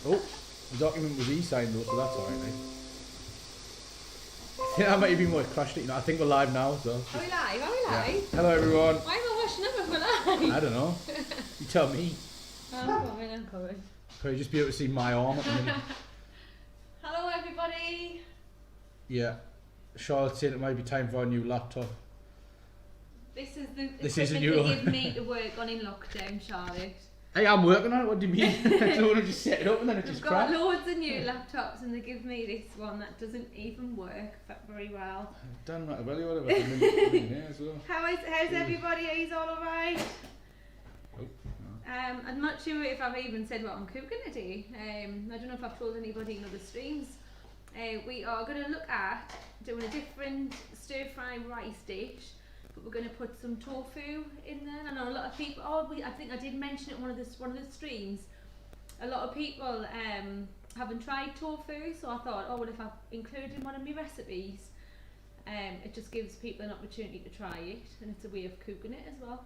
Oh, the document was e-signed though, so that's alright, mate. Yeah, that might have been what crashed it. You know, I think we're live now, so. Are we live? Are we live? Yeah. Hello, everyone. Why am I washing up if we're live? I don't know. You tell me. I'm coming. Probably just be able to see my arm at the minute. Hello, everybody. Yeah. Charlotte said it might be time for a new laptop. This is the This is a equipment new they give me to work on in lockdown, Charlotte. Hey, I'm working on it. What do you mean? I don't want to just set it up and then it just We've got crashed. loads of new laptops and they give me this one that doesn't even work very well. Done right well, or whatever. As well. How's everybody? Are you all alright? Oh, no. I'm not sure if I've even said what I'm cooking today. I don't know if I've told anybody in other streams. We are going to look at doing a different stir-fry rice dish, but we're going to put some tofu in there. I know a lot of people. I think I did mention it in one of the streams. A lot of people haven't tried tofu, so I thought, oh well, if I include in one of my recipes, it just gives people an opportunity to try it, and it's a way of cooking it as well.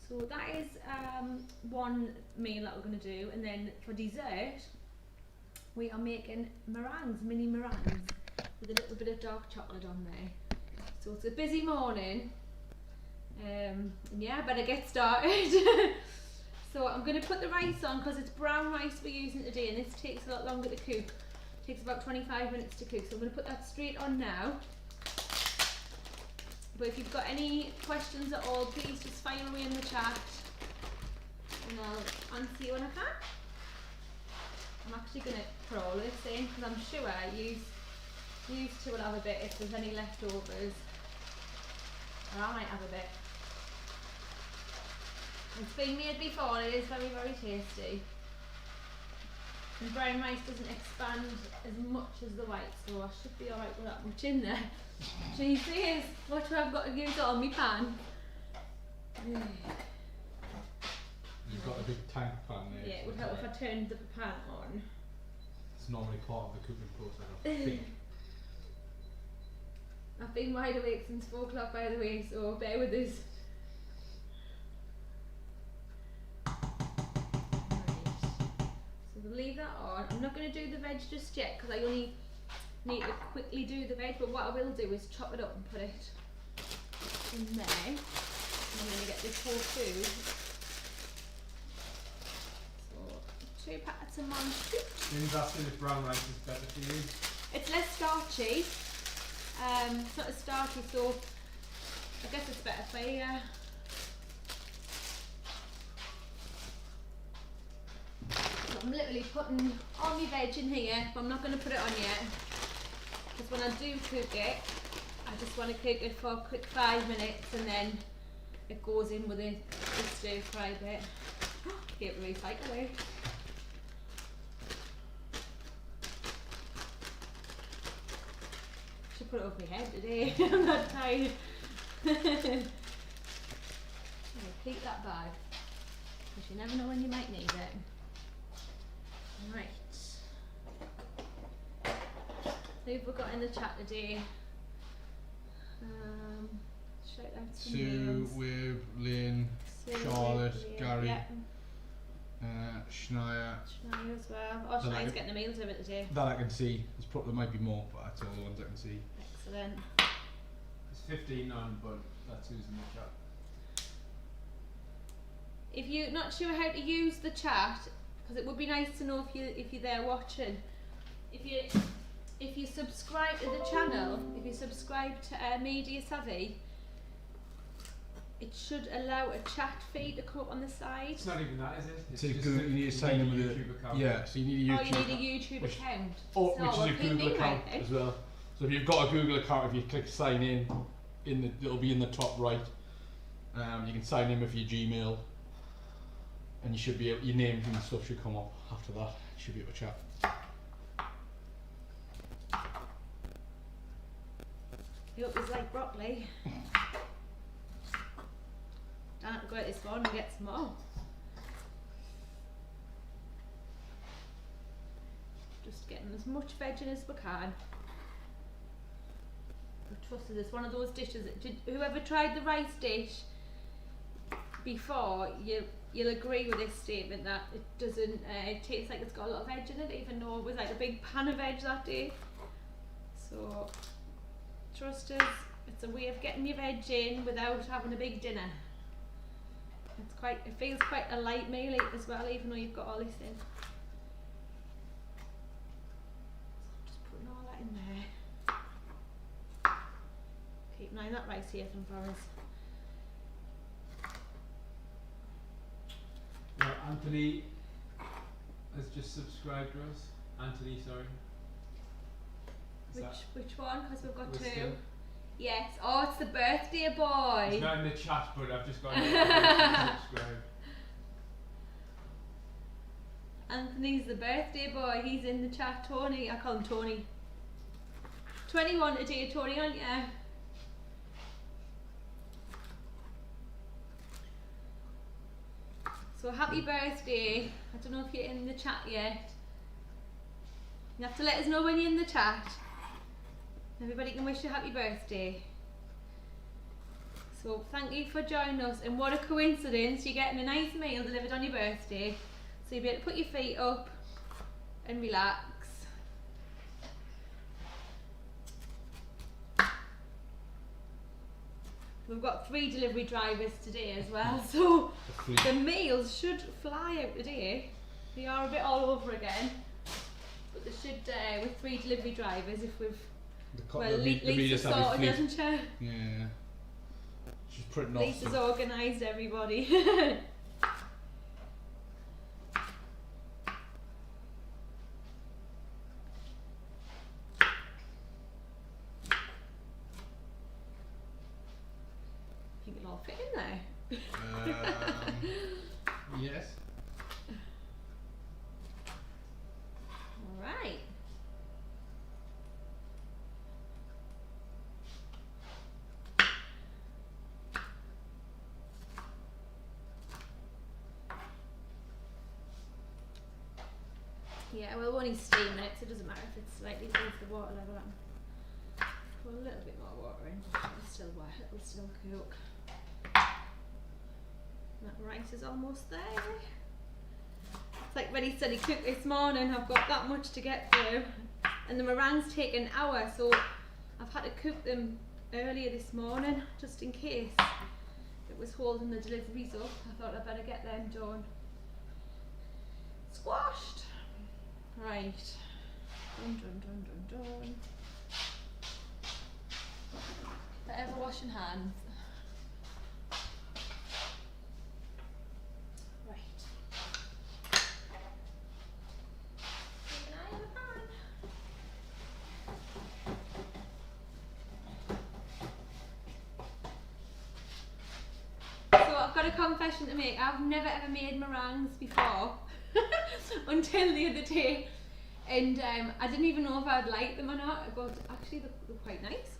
So that is one meal that we're going to do, and then for dessert, we are making meringues, mini meringues, with a little bit of dark chocolate on there. So it's a busy morning. Yeah, better get started. So I'm going to put the rice on because it's brown rice we're using today, and this takes a lot longer to cook. It takes about 25 minutes to cook, so I'm going to put that straight on now. But if you've got any questions at all, please just fire away in the chat and I'll answer you when I can. I'm actually going to put all this in because I'm sure you two will have a bit if there's any leftovers. Or I might have a bit. It's been made before and it is very, very tasty. And brown rice doesn't expand as much as the white, so I should be alright with that much in there. Jesus, what do I've got to use on my pan? You've got a big tank pan there. Yeah, it would help if I turned the pan on. It's normally part of the cooking process, I think. I've been wide awake since 4 o'clock, by the way, so bear with us. So we'll leave that on. I'm not going to do the veg just yet because I only need to quickly do the veg, but what I will do is chop it up and put it in there. And I'm going to get this whole food. So 2 packets of monster. Maybe asking if brown rice is better for you. It's less starchy. It's not as starchy, so I guess it's better for you. So I'm literally putting all my veg in here, but I'm not going to put it on yet. Because when I do cook it, I just want to cook it for a quick 5 minutes and then it goes in with the stir fry bit. Get the recycle away. Should put it over my head today. I'm not tired. Keep that bag, because you never know when you might need it. Right. Who have we got in the chat today? Shout out to Sue, Wib, Lynn, Charlotte, Gary, Shania. Shania as well. Oh, So Shania's like- getting the meals over today. That I can see. There might be more, but that's all the ones I can see. Excellent. It's 15 on, but that's who's in the chat. If you're not sure how to use the chat, because it would be nice to know if you're there watching. If you subscribe to the channel, if you subscribe to Media Savvy, it should allow a chat feed to come up on the side. It's not even that, is it? It's So just you need to sign in with YouTube a account. yeah. So you need a YouTube. Oh, you need a YouTube account. Which So is a Google account right, as well. So if you've got a Google account, if you click sign in, it'll be in the top right. You can sign in with your Gmail, and you should be able, your name and stuff should come up after that. You should be able to chat. I hope it's like broccoli. Don't have to go out this morning and get some more. Just getting as much veg in as we can. I trust it's one of those dishes that whoever tried the rice dish before, you'll agree with this statement that it doesn't taste like it's got a lot of veg in it, even though it was like a big pan of veg that day. So trust us, it's a way of getting your veg in without having a big dinner. It feels quite a light meal as well, even though you've got all this in. So just putting all that in there. Keep an eye on that rice here from Forrest. Well, Anthony has just subscribed to us. Anthony, sorry. Which one? Because we've got We're two. still- Yes. Oh, it's the birthday boy. He's not in the chat, but I've just got him to subscribe. Anthony's the birthday boy. He's in the chat. Tony, I call him Tony. 21 today, Tony, aren't you? So happy birthday. I don't know if you're in the chat yet. You have to let us know when you're in the chat. Everybody can wish you happy birthday. So thank you for joining us, and what a coincidence, you're getting a nice meal delivered on your birthday, so you'll be able to put your feet up and relax. We've got 3 delivery drivers today as well, so the meals should fly out today. They are a bit all over again, but they should, with 3 delivery drivers, if we've Lisa's sorted, doesn't she? Yeah. She's printing off. Lisa's organised everybody. think it'll all fit in there. Yes. Alright. Yeah, we'll only steam it, so it doesn't matter if it's slightly above the water level. Put a little bit more water in, it'll still wet, it'll still cook. That rice is almost there. It's like when he said he cooked this morning, I've got that much to get through. And the meringues take an hour, so I've had to cook them earlier this morning, just in case it was holding the deliveries up. I thought I'd better get them done. Squashed. Right. Dun dun dun dun dun. Forever washing hands. Right. Keep an eye on the pan. So I've got a confession to make. I've never ever made meringues before. Until the other day, and I didn't even know if I'd like them or not, but actually they're quite nice.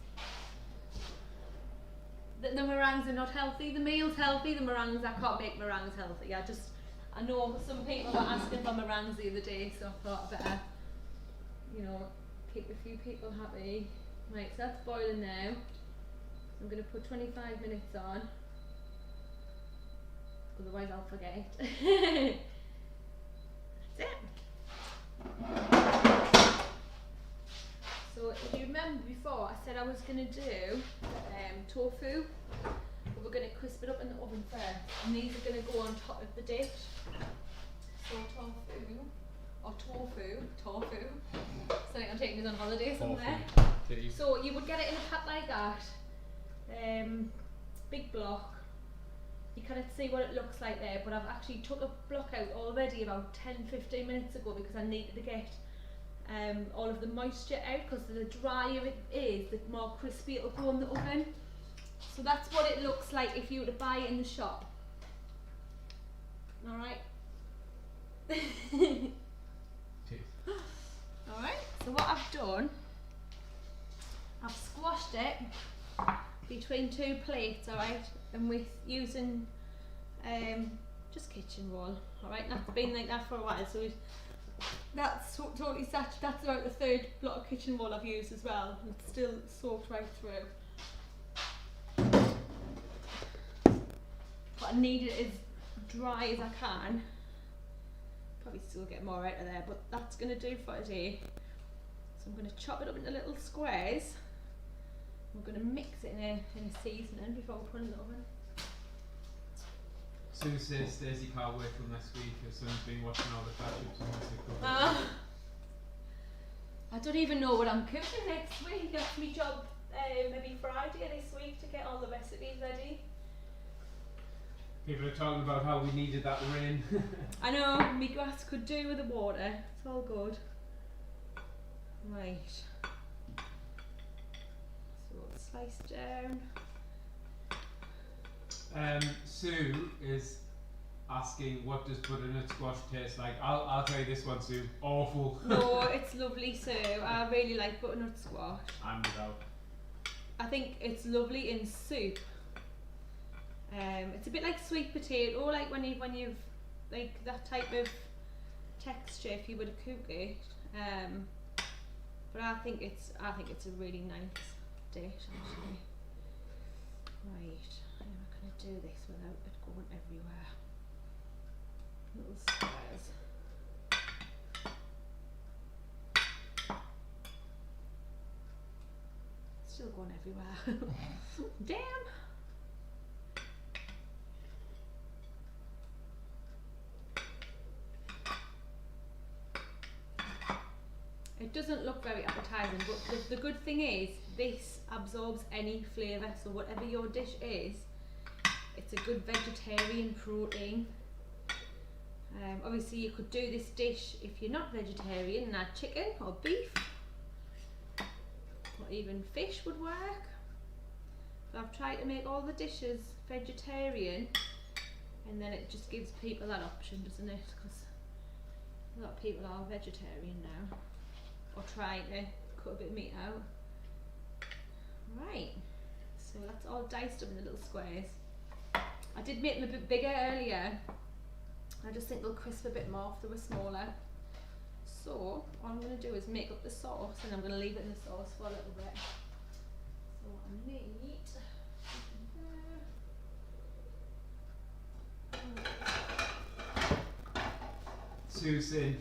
The meringues are not healthy, the meal's healthy, the meringues, I can't make meringues healthy. I know some people were asking for meringues the other day, so I thought I'd better, keep a few people happy. Right, so that's boiling now. I'm going to put 25 minutes on, otherwise I'll forget. That's it. So if you remember before, I said I was going to do tofu, but we're going to crisp it up in the oven first, and these are going to go on top of the dish. So tofu. So I'm taking this on holiday somewhere. So you would get it in a pat like that, big block. You can't see what it looks like there, but I've actually took a block out already about 10-15 minutes ago because I needed to get all of the moisture out, because the drier it is, the more crispy it'll go in the oven. So that's what it looks like if you were to buy it in the shop. Alright. Alright, so what I've done, I've squashed it between 2 plates, alright, and with using just kitchen roll, alright, that's been like that for a while, so that's totally saturated. That's about the 3rd block of kitchen roll I've used as well, and it's still soaked right through. What I needed is dry as I can. Probably still get more out of there, but that's going to do for today. So I'm going to chop it up into little squares. We're going to mix it in a seasoning before we put it in the oven. Sue says Stacey can't wait till next week. Her son's been watching all the fashions and wants to cover it. I don't even know what I'm cooking next week. That's my job maybe Friday this week to get all the recipes ready. People are talking about how we needed that rain. I know, my grass could do with the water. It's all good. Right. So it's sliced down. Sue is asking, what does butternut squash taste like? I'll tell you this one, Sue. Awful. No, it's lovely, Sue. I really like butternut squash. I'm without. I think it's lovely in soup. It's a bit like sweet potato, like when you've like that type of texture if you were to cook it. But I think it's a really nice dish actually. Right, I'm not gonna do this without it going everywhere. Little squares. Still going everywhere. Damn. It doesn't look very appetizing, but the good thing is this absorbs any flavour, so whatever your dish is, it's a good vegetarian protein. Obviously you could do this dish if you're not vegetarian and add chicken or beef, or even fish would work. But I've tried to make all the dishes vegetarian, and then it just gives people that option, doesn't it? Because a lot of people are vegetarian now, or trying to cut a bit of meat out. Right, so that's all diced up in the little squares. I did make them a bit bigger earlier. I just think they'll crisp a bit more if they were smaller. So all I'm going to do is make up the sauce, and I'm going to leave it in the sauce for a little bit. So I need Susan,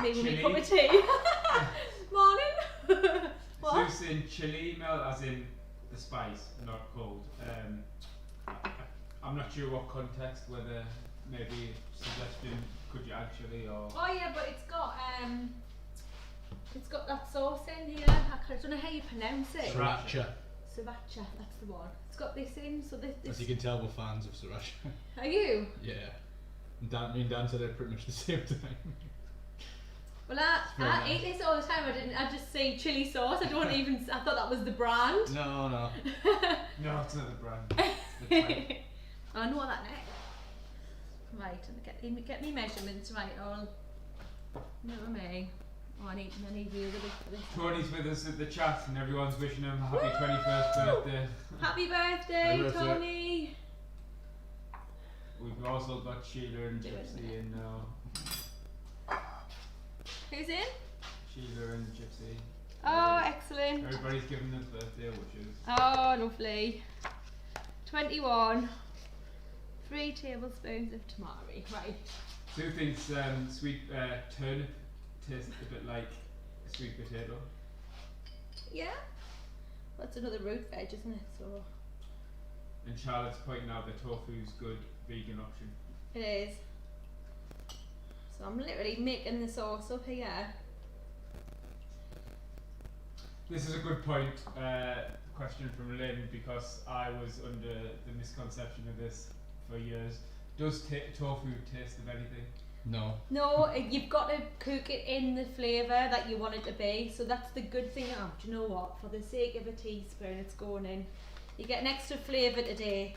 maybe chili. we cup of tea. Morning. What? Susan, chili melt as in the spice, not cold. I'm not sure what context, whether maybe suggestion, could you add chili or... Oh yeah, but it's got that sauce in here. I don't know how you pronounce it. Sriracha. Sriracha, that's the one. It's got this in, so this. As you can tell, we're fans of sriracha. Are you? Yeah. Me and Dan said it pretty much the same time. Well, I eat this all the time. I just say chili sauce. I thought that was the brand. No. No, it's not the brand. It's the type. I know that now. Right, and get me measurements right. All. No me. Oh, I need the other bit for this. Tony's with us at the chat, and everyone's wishing him a happy 21st birthday. Happy birthday, Happy birthday. Tony! We've also got Sheila and Gypsy in now. Who's in? Sheila and Gypsy. Oh, excellent. Everybody's giving them birthday wishes. Oh, lovely. 21. 3 tablespoons of tamari. Right. Sue thinks sweet turnip tastes a bit like a sweet potato. Yeah. That's another root veg, isn't it? So And Charlotte's pointing out that tofu's good vegan option. it is. So I'm literally making the sauce up here. This is a good point. Question from Lynn, because I was under the misconception of this for years. Does tofu taste of anything? No. No, you've got to cook it in the flavour that you want it to be. So that's the good thing. Oh, do you know what? For the sake of a teaspoon, it's going in. You get an extra flavour today.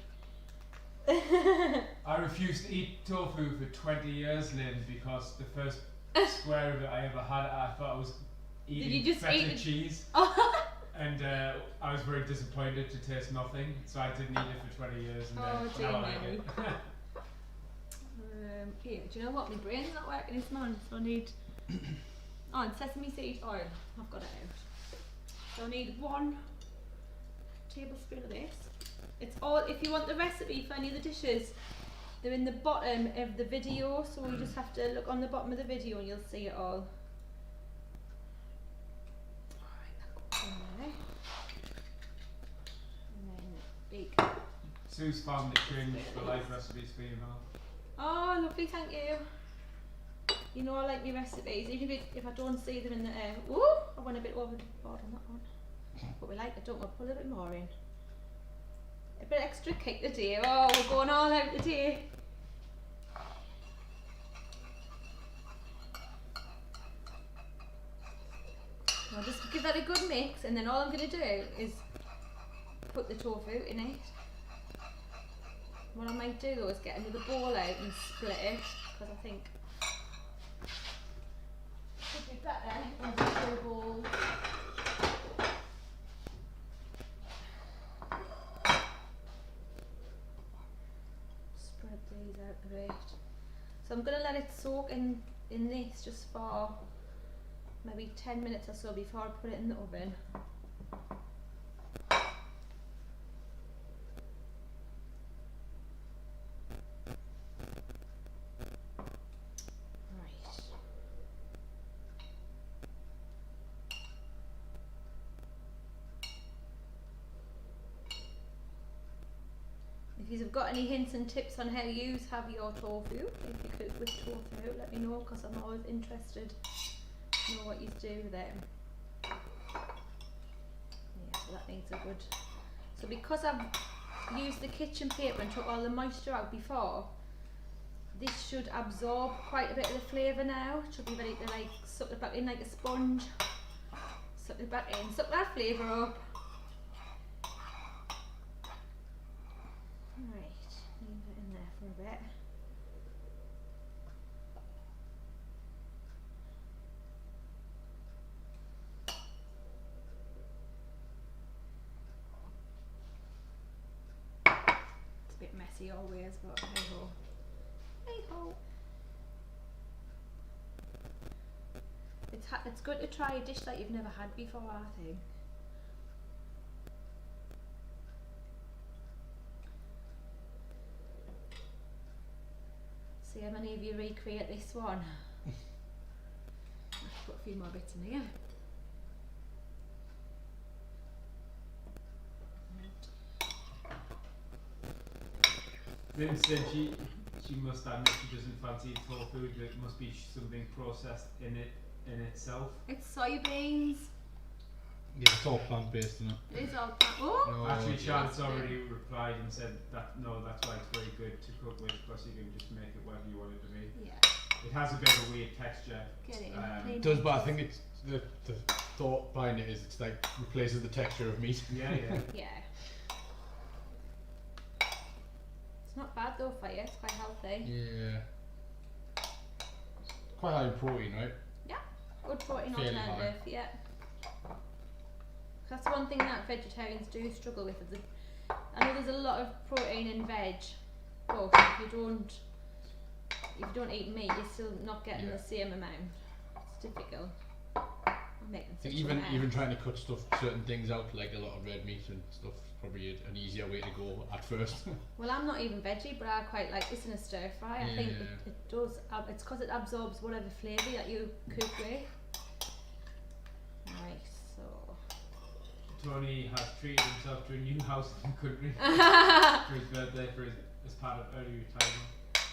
I refused to eat tofu for 20 years, Lynn, because the first square of it I ever had, I thought I was eating you just feta eat it? cheese. And I was very disappointed to taste nothing, so I didn't eat it for 20 years, and Oh, now I like it. Here, do you know what? My brain's not working this morning, so I need. Oh, and sesame seed oil. I've got it out. So I need 1 tablespoon of this. It's all, if you want the recipe for any of the dishes, they're in the bottom of the video, so you just have to look on the bottom of the video and you'll see it all. Alright, that goes in there. And then big. Sue's found the cringe for life recipes for you now. Oh, lovely, thank you. You know I like my recipes, even if I don't see them in the air. Ooh, I went a bit overboard on that one. But we like it, don't we? Put a little bit more in. A bit extra kick today. Oh, we're going all out today. I'll just give that a good mix, and then all I'm going to do is put the tofu in it. What I might do though is get another bowl out and split it, because I think it would be better in two bowls. Spread these out a bit. So I'm going to let it soak in this just for maybe 10 minutes or so before I put it in the oven. If you've got any hints and tips on how you have your tofu, if you cook with tofu, let me know, because I'm always interested to know what you do with it. Yeah, so that needs a good... So because I've used the kitchen paper and took all the moisture out before, this should absorb quite a bit of the flavour now. It should be ready to like suck it back in like a sponge. Suck it back in, suck that flavour up. A bit. It's a bit messy always, but hey ho. Hey ho. It's good to try a dish that you've never had before, I think. See how many of you recreate this one. I'll put a few more bits in here. Lynn said she must admit she doesn't fancy tofu. There must be something processed in itself. It's soybeans. Yeah, it's all plant-based, isn't it? It is all plant. Oh! No, Actually, Charlotte's already replied and said that no, that's why it's very good to cook with, because you can just make it whatever you want it to be. Yeah. It has a bit of a weird texture. Get it in. It does, but I think it's the thought behind it is it's like replaces the texture of meat. Yeah, yeah. Yeah. It's not bad though for you, it's quite healthy. Yeah. Quite high in protein, right? Yeah. Good protein Fairly high. alternative, yeah. That's one thing that vegetarians do struggle with. I know there's a lot of protein in veg, but if you don't eat meat, you're still not getting the same amount. It's difficult. I'm making such Even trying to cut certain things out, like a lot of red meat and stuff, is probably an easier way to go at first. Well, I'm not even veggie, but I quite like this in a stir fry. I think it does. It's because it absorbs whatever flavour that you cook with. Right, so. Tony has treated himself to a new house in the country for his birthday, as part of early retirement.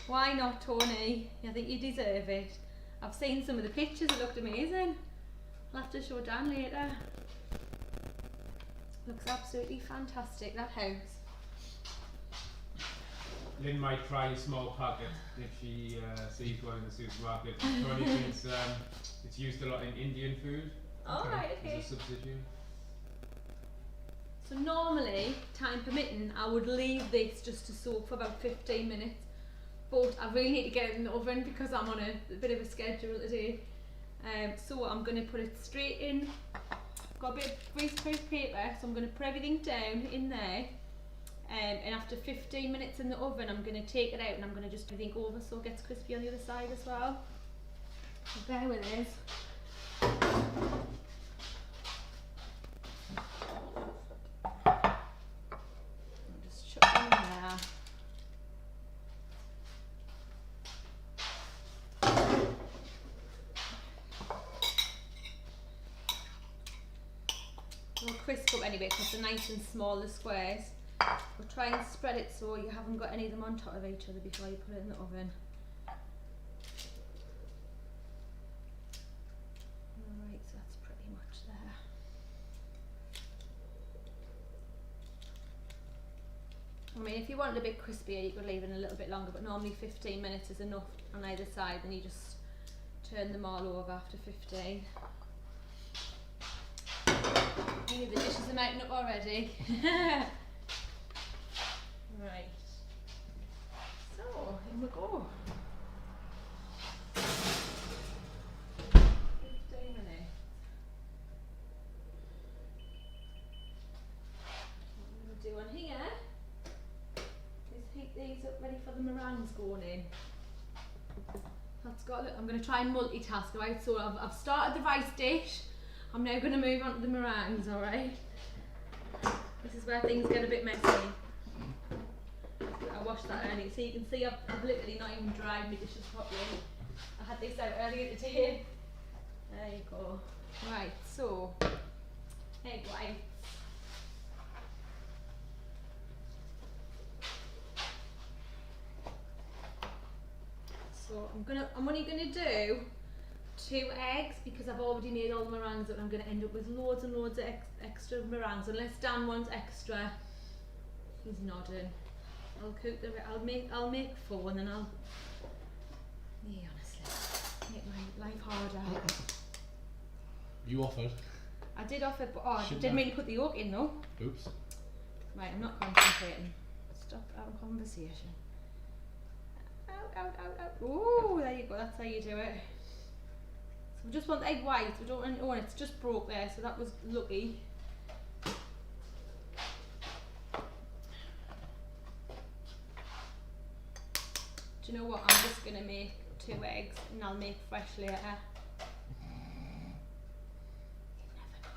Why not, Tony? I think you deserve it. I've seen some of the pictures, it looked amazing. I'll have to show Dan later. Looks absolutely fantastic, that house. Lynn might try a small packet if she sees one in the supermarket. Tony thinks it's used a lot in Indian food. Oh, right, okay. As a substitute. So normally, time permitting, I would leave this just to soak for about 15 minutes. But I really need to get it in the oven because I'm on a bit of a schedule today. So I'm going to put it straight in. Got a bit of greaseproof paper, so I'm going to put everything down in there. And after 15 minutes in the oven, I'm going to take it out and I'm going to just everything over so it gets crispy on the other side as well. So bear with us. crisp up anyway because they're nice and small, the squares. But try and spread it so you haven't got any of them on top of each other before you put it in the oven. Alright, so that's pretty much there. I mean, if you want it a bit crispier, you could leave it a little bit longer, but normally 15 minutes is enough on either side, then you just turn them all over after 15. The dishes are mounting up already. Right. So, in we go. 15 minutes. What I'm going to do on here is heat these up ready for the meringues going in. That's got. Look, I'm going to try and multitask, right? So I've started the rice dish. I'm now going to move on to the meringues, alright? This is where things get a bit messy. I washed that earlier, so you can see I've literally not even dried my dishes properly. I had this out earlier today. There you go. Right, so, egg whites. So I'm only gonna do 2 eggs because I've already made all the meringues and I'm going to end up with loads and loads of extra meringues unless Dan wants extra. He's nodding. I'll cook the. I'll make 4 and then I'll. Me honestly, make my life harder. You offered. I did offer, but I didn't mean to put the yolk in though. Oops. Right, I'm not concentrating. Stop our conversation. Out. Oh, there you go. That's how you do it. We just want the egg whites, we don't want it, it's just broke there, so that was lucky. Do you know what, I'm just going to make 2 eggs and I'll make fresh later. You never know.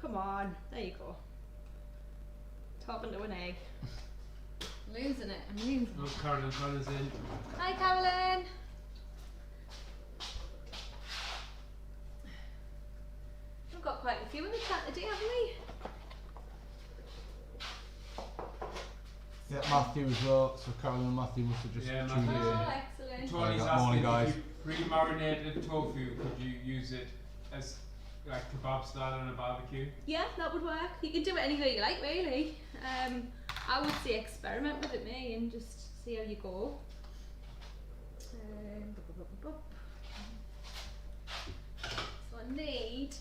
Come on, there you go. Top into an egg. Losing it, I'm losing it. Oh, Carolyn's in. Hi Carolyn! We've got quite a few in the chat today, haven't we? Yeah, Matthew as well, so Carolyn and Matthew must have just tuned in. Oh, excellent. Tony's Good morning, asking guys. if you pre-marinated tofu, could you use it as like kebab style on a barbecue? Yeah, that would work. You can do it any way you like, really. I would say experiment with it, me, and just see how you go. So I need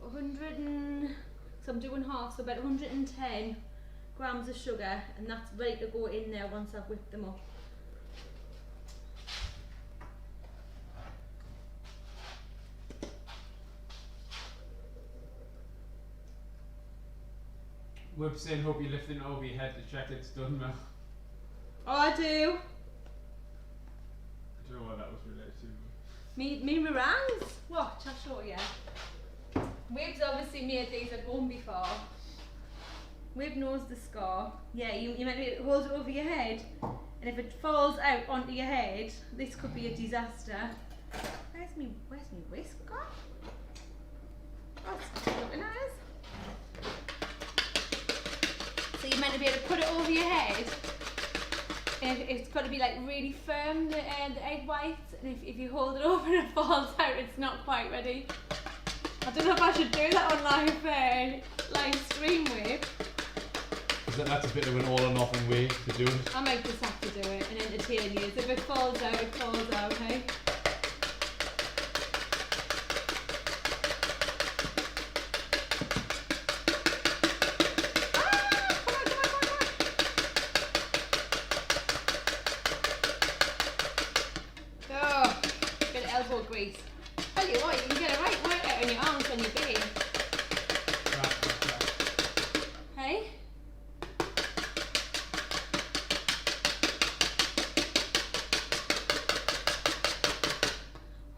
100 and, so I'm doing half, so about 110 grams of sugar, and that's ready to go in there once I've whipped them up. We're saying hope you're lifting it over your head to check it's done now. Oh, I do. I don't know what that was related to. Me meringues? Watch, I'll show you. We've obviously made these at home before. We've knows the score. Yeah, you meant to hold it over your head, and if it falls out onto your head, this could be a disaster. Where's me whisk gone? What's looking at us? So you're meant to be able to put it over your head, and it's got to be like really firm, the egg whites, and if you hold it over and it falls out, it's not quite ready. I don't know if I should do that on live stream with. That's a bit of an all or nothing way to do it. I might just have to do it and entertain you. If it falls out, it falls out, hey? Grease. Tell you what, you can get a right workout in your arms when you bake. Hey?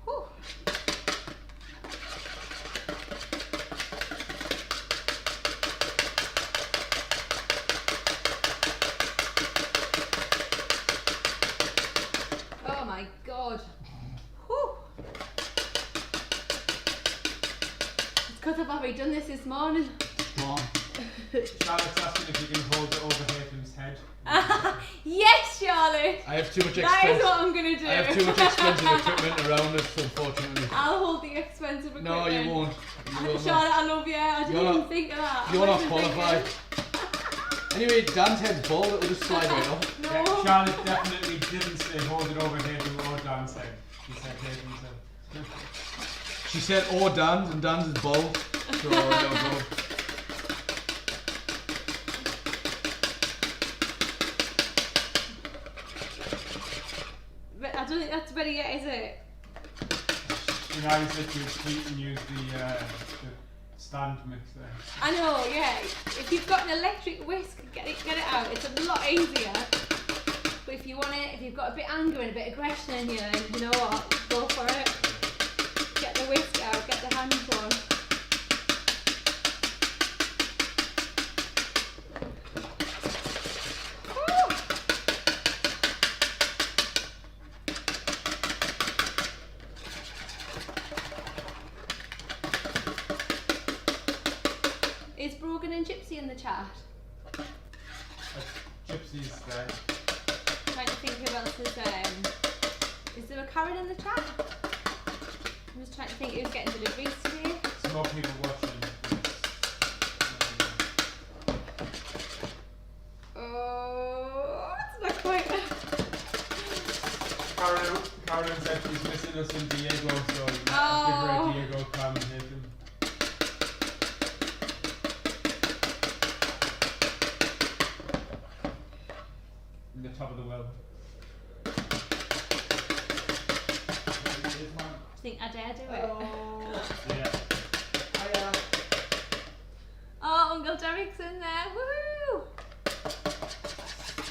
Whew. Because I've already done this morning. Come on. Charlotte's asking if you can hold it over Haytham's head. Yes, Charlotte! I have too much That is expensive. what I'm going to do. I have too much expensive equipment around us, unfortunately. I'll hold the expensive equipment. No, you won't. You will Charlotte, not. I love you. I didn't You're even not- think of that. You're I not wasn't qualified. thinking. Anyway, Dan's head's bald. It will just slide right off. No. Yeah, Charlotte definitely didn't say hold it over Haytham or Dan's head. She said Haytham's head. She said, "Or Dan's," and Dan's is bald. So there we go. But I don't think that's ready yet, is it? You know, I was literally tweet and use the stand mixer. I know, yeah. If you've got an electric whisk, get it out. It's a lot easier. But if you want it, if you've got a bit of anger and a bit of aggression in you, then you know what? Go for it. Get the whisk out, get the hands on. Is Brogan and Gypsy in the chat? Gypsy's there. Trying to think who else is there a Karen in the chat? I'm just trying to think who's getting deliveries today. Some more people watching this. Oh, it's not quite. Karen said she's missing us in Diego, so give her Oh. a Diego cam and Haytham. In the top of the well. I think I dare do it. Yeah. Oh, Uncle Derek's in there. Woohoo!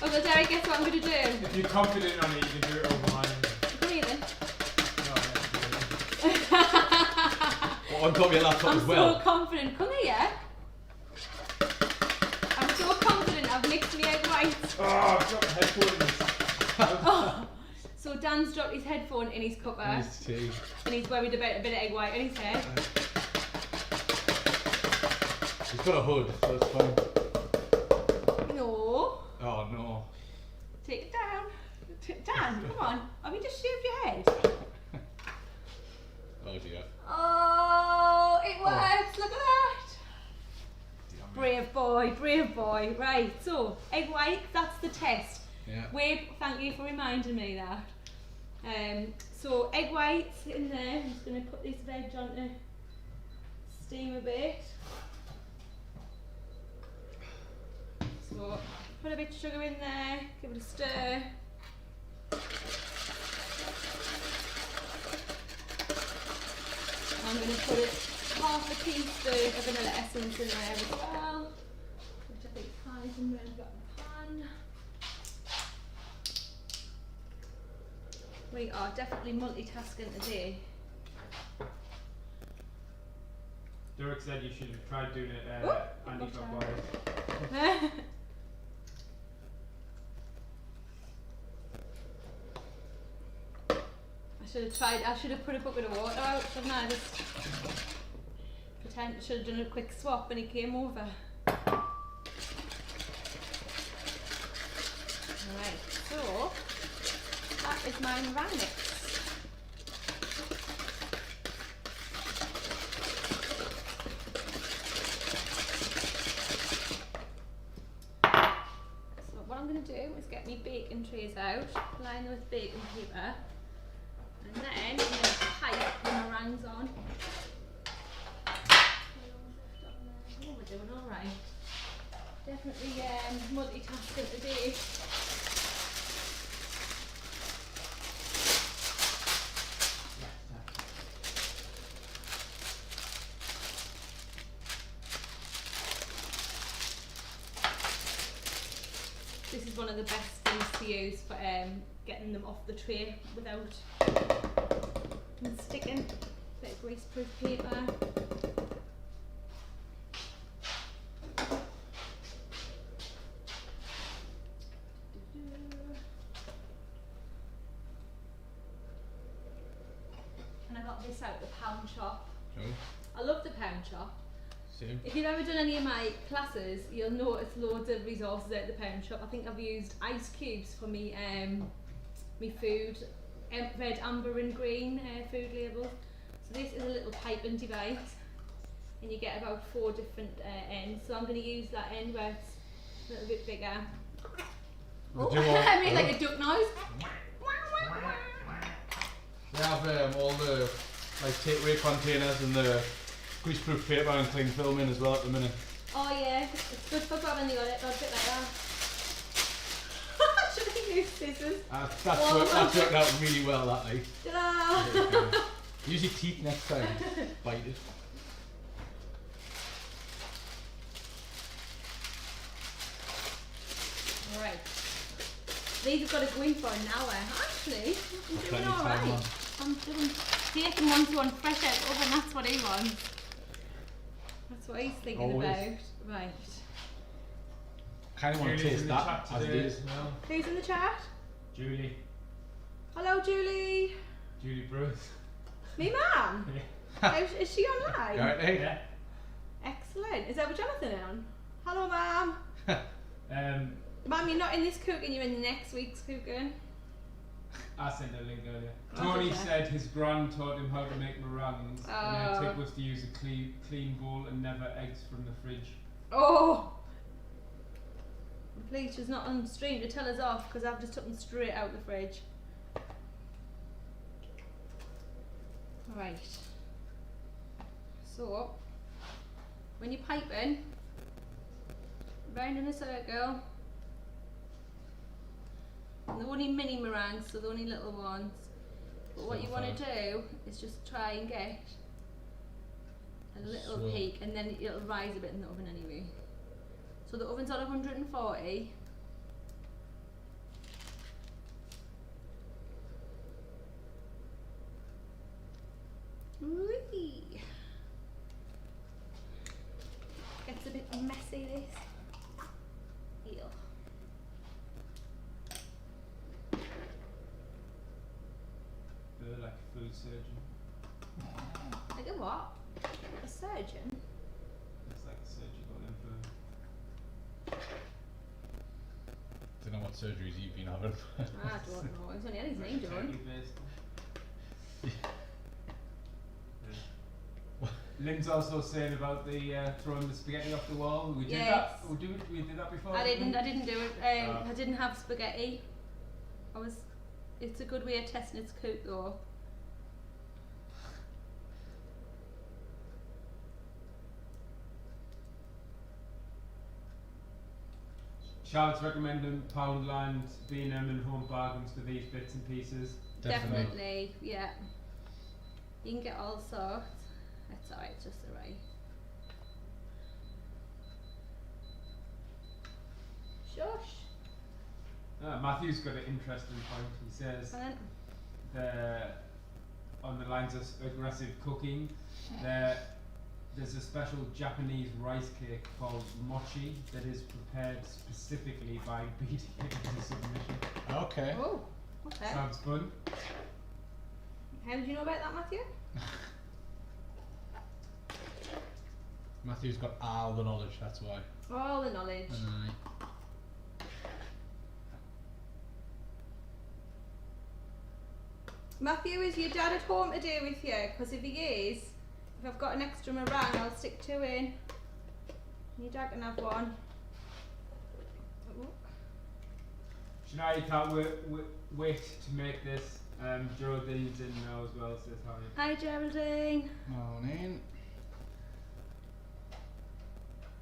Uncle Derek, guess what I'm going to do? If you're confident on it, you can do it over mine. Come here then. No, On top of your laptop I'm as well. so confident. Come here. I'm so confident I've mixed my egg whites. oh, I've got headphones. Oh. So Dan's dropped his headphone in his cuppa And his tea. and he's worried about a bit of egg white on his head. He's got a hood, so it's fine. No. Oh no. Take it down. Dan, come on. Have you just shaved your head? Oh dear. Oh, it works. Look at that. Dear me. Brave boy, brave boy. Right, so egg white, that's the test. Yeah. Wade, thank you for reminding me that. So egg whites in there. I'm just going to put this veg on to steam a bit. So put a bit of sugar in there, give it a stir. I'm going to put half a teaspoon of vanilla essence in there as well, which I think ties in where I've got the pan. We are definitely multitasking today. Derek said you should have tried doing it Oh, anti-clockwise. I should have put a bucket of water out, shouldn't I? Just pretend, should have done a quick swap when he came over. Alright, so that is my meringue mix. So what I'm going to do is get my bacon trays out, line them with bacon paper, and then I'm going to pipe the meringues on. Oh, we're doing alright. Definitely multitasking today. This is one of the best things to use for getting them off the tray without them sticking. Bit of greaseproof paper. And I got this out the pound shop. Oh. I love the pound shop. Same. If you've ever done any of my classes, you'll notice loads of resources at the pound shop. I think I've used ice cubes for me food, red, amber and green food labels. So this is a little piping device, and you get about 4 different ends. So I'm going to use that end where it's a little bit bigger. Oh, I made like a duck noise. They have all the like takeaway containers and the greaseproof paper and cling film in as well at the minute. Oh yeah, it's good for grabbing the odd bit like that. Should I use scissors? That's worked out really well that night. Ta-da! Use your teeth next time. Bite it. Right. These have got to go in for an hour. Actually, I'm doing alright. I'm doing. Jason wants one fresh out of the oven, that's what he wants. That's what he's thinking Always. about. Right. Kind of want to Julie's taste in the that chat as it today is. as well. Who's in the chat? Julie. Hello, Julie. Julie Bruce. Me mum? Yeah. Is she online? Right, hey? Yeah. Excellent. Is that with Jonathan on? Hello, mum. Mum, you're not in this cooking, you're in the next week's cooking. I sent a link earlier. Oh, Tony okay. said his gran taught him how to make meringues, and Oh. their tip was to use a clean bowl and never eggs from the fridge. Oh! Please, she's not on stream to tell us off because I've just took them straight out the fridge. Right. So, when you're piping, round in a circle. And they're only mini meringues, so they're only little ones. But what you want to do is just try and get a little Swirl. peak, and then it'll rise a bit in the oven anyway. So the oven's on 140. Whee! Gets a bit messy, this. Ew. They're like a food surgeon. Like a what? A surgeon? It's like a surgical info. Don't know what surgeries you've been having. I don't know. He's only had his name done. Lynn's also saying about the throwing the spaghetti off the wall. We did Yes. that. We did that before. I didn't do it. Oh. I didn't have spaghetti. It's a good way of testing its cook though. Charlotte's recommending Poundland, Beanham and Home Bargains for these bits and pieces. Definitely, yeah. You can get all sorts. That's alright, it's just alright. Shush. Matthew's got an interesting point. He says on the lines of aggressive cooking, there's a special Japanese rice cake called mochi that is prepared specifically by beating it into submission. Okay. Oh, okay. Sounds fun. How did you know about that, Matthew? Matthew's got all the knowledge, that's why. All the knowledge. Matthew, is your dad at home today with you? Because if he is, if I've got an extra meringue, I'll stick 2 in. Your dad can have one. Shania, you can't wait to make this. Geraldine's in now as well, says hi. Hi, Geraldine. Morning.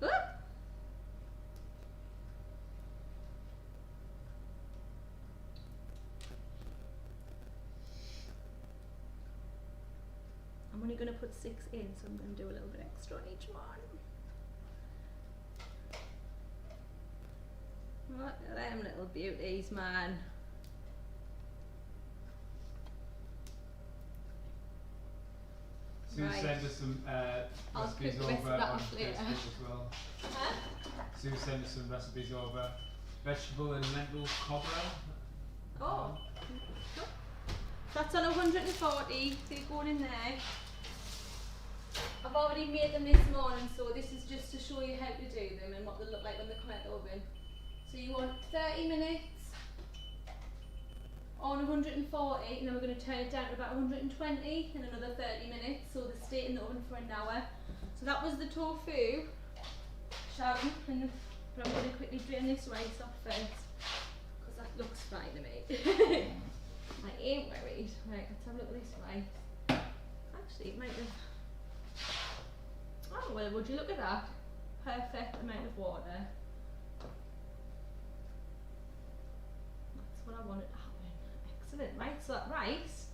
Ooh. I'm only going to put 6 in, so I'm going to do a little bit extra on each one. Look at them little beauties, man. Sue Right. sent us some I'll recipes cook with over that on off later. Facebook as well. Huh? Sue sent us some recipes over. Vegetable and lentil cobra. Oh. That's on 140, so you're going in there. I've already already made them this morning, so this is just to show you how to do them and what they look like when they come out the oven. So you want 30 minutes on 140, and then we're going to turn it down to about 120 in another 30 minutes, so they stay in the oven for an hour. So that was the tofu, Sharon, but I'm going to quickly drain this rice off first, because that looks fine to me. I ain't worried. Right, let's have a look at this rice. Actually, it might have... Oh, well, would you look at that? Perfect amount of water. That's what I wanted to happen. Excellent, right? So that rice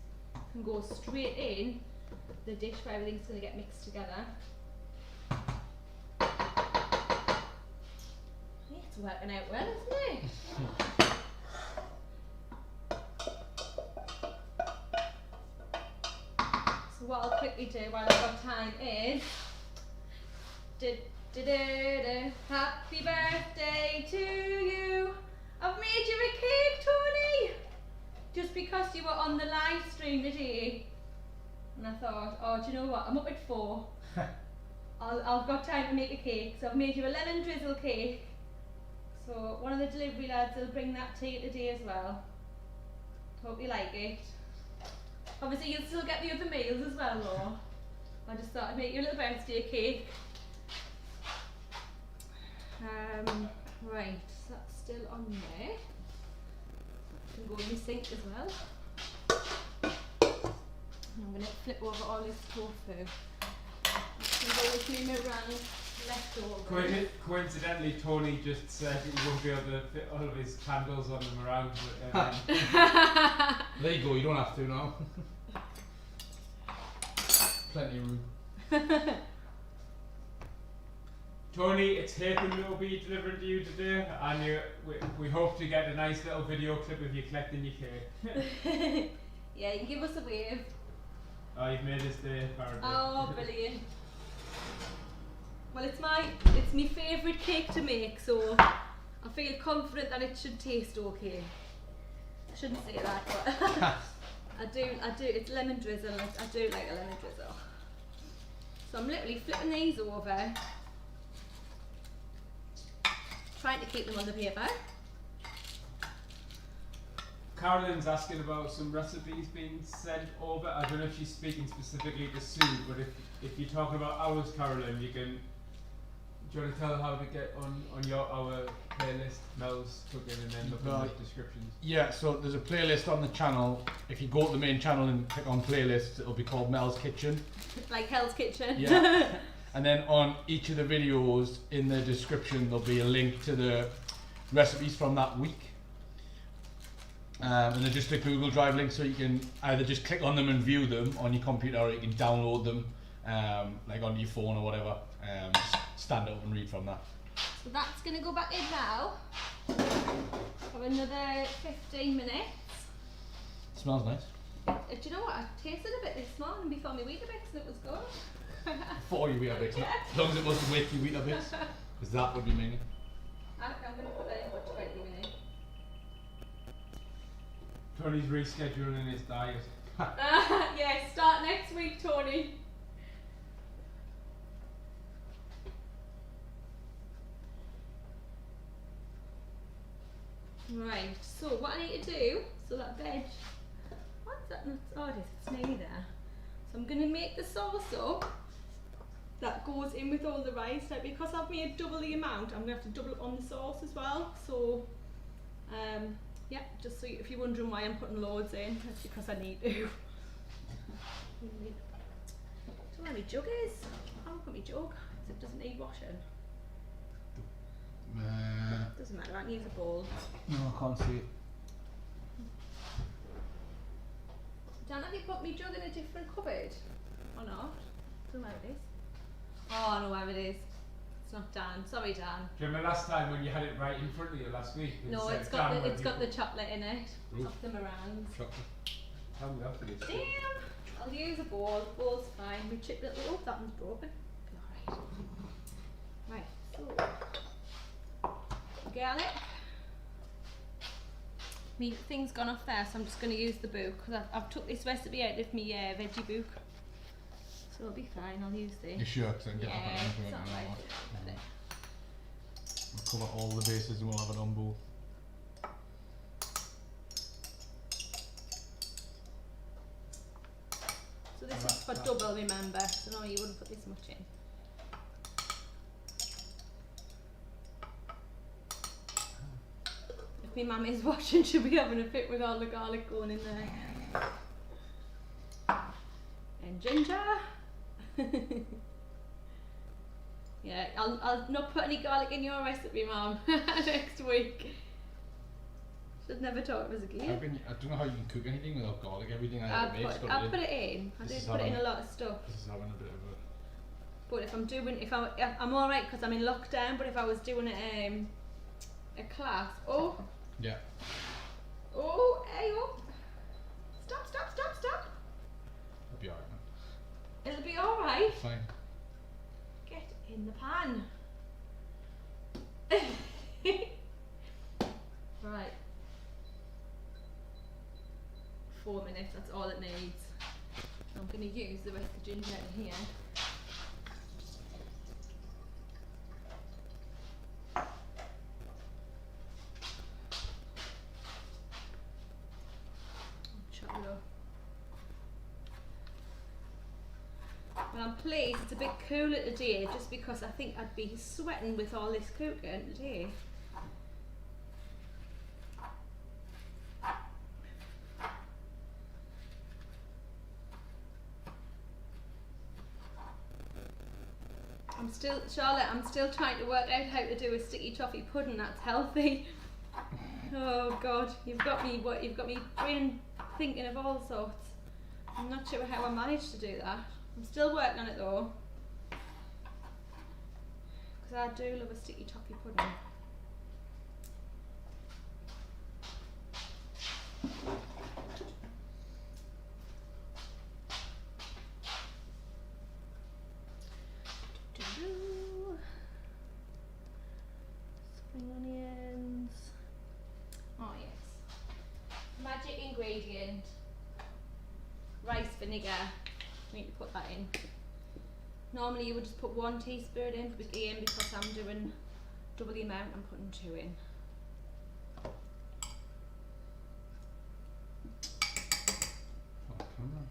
can go straight in the dish where everything's going to get mixed together. Yeah, it's working out well, isn't it? So what I'll quickly do while I've got time is happy birthday to you. I've made you a cake, Tony. Just because you were on the live stream today. And I thought, oh, do you know what? I'm up at 4. I've got time to make a cake. So I've made you a lemon drizzle cake. So one of the delivery lads will bring that to you today as well. Hope you like it. Obviously you'll still get the other meals as well, though. I just thought I'd make you a little birthday cake. Right, so that's still on there. That can go in the sink as well. And I'm going to flip over all this tofu. That can go with me meringues leftovers. Coincidentally, Tony just said he won't be able to fit all of his candles on the meringues. There you go, you don't have to now. Plenty of room. Tony, it's Haytham that will be delivering to you today, and we hope to get a nice little video clip of you collecting your cake. Yeah, you can give us a wave. Oh, you've made this day, apparently. Oh, brilliant. Well, it's my favourite cake to make, so I feel confident that it should taste okay. I shouldn't say that, but I do. It's lemon drizzle. I do like a lemon drizzle. So I'm literally flipping these over, trying to keep them on the paper. Carolyn's asking about some recipes being sent over. I don't know if she's speaking specifically to Sue, but if you're talking about ours, Carolyn, you can. Do you want to tell her how to get on our playlist, Mel's Cooking, and then look at the descriptions? Yeah, so there's a playlist on the channel. If you go to the main channel and click on playlists, it'll be called Mel's Kitchen. Like Hell's Kitchen. Yeah. And then on each of the videos in the description, there'll be a link to the recipes from that week. And then just a Google Drive link, so you can either just click on them and view them on your computer, or you can download them like on your phone or whatever. Stand up and read from that. So that's going to go back in now for another 15 minutes. Smells nice. Do you know what? I tasted a bit this morning before my Weetabix and it was good. For your Weetabix, as long as it wasn't with your Weetabix, because that would be meaning. I'm going to put that in for 20 minutes. Tony's rescheduling his diet. Yeah, start next week, Tony. Right, so what I need to do, so that veg, what's that? Oh, it is, it's nearly there. So I'm going to make the sauce up that goes in with all the rice. Now, because I've made double the amount, I'm going to have to double it on the sauce as well. So, yeah, just so if you're wondering why I'm putting loads in, that's because I need to. Do you know where my jug is? I haven't got my jug, because it doesn't need washing. Doesn't matter, I can use a bowl. No, I can't see it. Dan, have you put me jug in a different cupboard? Or not? Don't know where it is. Oh, I know where it is. It's not Dan. Sorry, Dan. Do you remember last time when you had it right in front of you last week? No, it's got the chocolate in it. It's off the meringues. Chocolate. Tell me after this. Damn! I'll use a bowl. Bowl's fine. We chip little. Oh, that one's broken. Alright. Right, so. Garlic. My thing's gone off there, so I'm just going to use the book, because I've took this recipe out of my veggie book. So it'll be fine, I'll use this. You sure? Because I can get Yeah, that on it's anything not and right. all that. We'll cover all the bases and we'll have it on both. So this is for double, remember, so no, you wouldn't put this much in. If my mum is watching, she'll be having a fit with all the garlic going in there. And ginger. Yeah, I'll not put any garlic in your recipe, Mum, next week. Should never taught it as a kid. I don't know how you can cook anything without garlic. Everything I ever make's got I'll put it in. I do put it in a lot of stuff. This is having a bit of a... But if I'm alright because I'm in lockdown, but if I was doing a class, Yeah. Hey, stop. It'll be alright, man. It'll be alright. Fine. Get in the pan. Right. 4 minutes, that's all it needs. I'm going to use the rest of the ginger in here. Chop it up. Well, I'm pleased it's a bit cooler today just because I think I'd be sweating with all this cooking today. Charlotte, I'm still trying to work out how to do a sticky toffee pudding that's healthy. Oh God, you've got me brain thinking of all sorts. I'm not sure how I managed to do that. I'm still working on it though. Because I do love a sticky toffee pudding. Spring onions. Oh yes. Magic ingredient. Rice vinegar. I need to put that in. Normally you would just put 1 teaspoon in, but again because I'm doing double the amount, I'm putting 2 in. Oh, come on.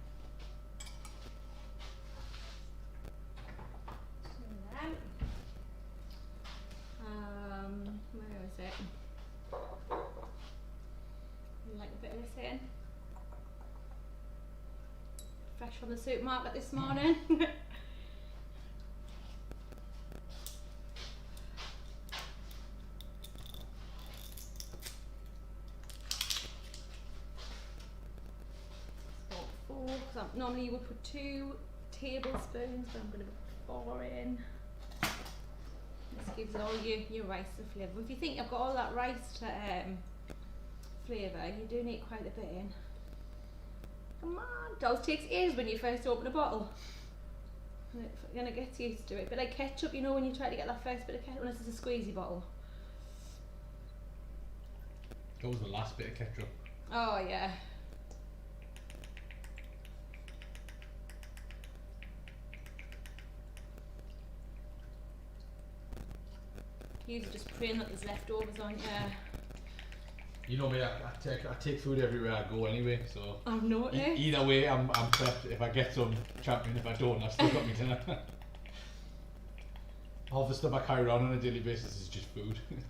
Where is it? Like a bit of this in. Fresh from the supermarket this morning. Normally you would put 2 tablespoons, but I'm going to put 4 in. This gives all your rice the flavour. If you think I've got all that rice to flavour, you do need quite a bit in. Come on, it always takes ages when you first open a bottle. And it kind of gets used to it. But like ketchup, you know, when you try to get that first bit of ketchup, unless it's a squeezy bottle. That was the last bit of ketchup. Oh yeah. Usually just praying that there's leftovers on You know me, I take food everywhere I go anyway, so I've noticed. Either way I'm prepped. If I get some, champion. If I don't, I've still got my dinner. All the stuff I carry around on a daily basis is just food. Right.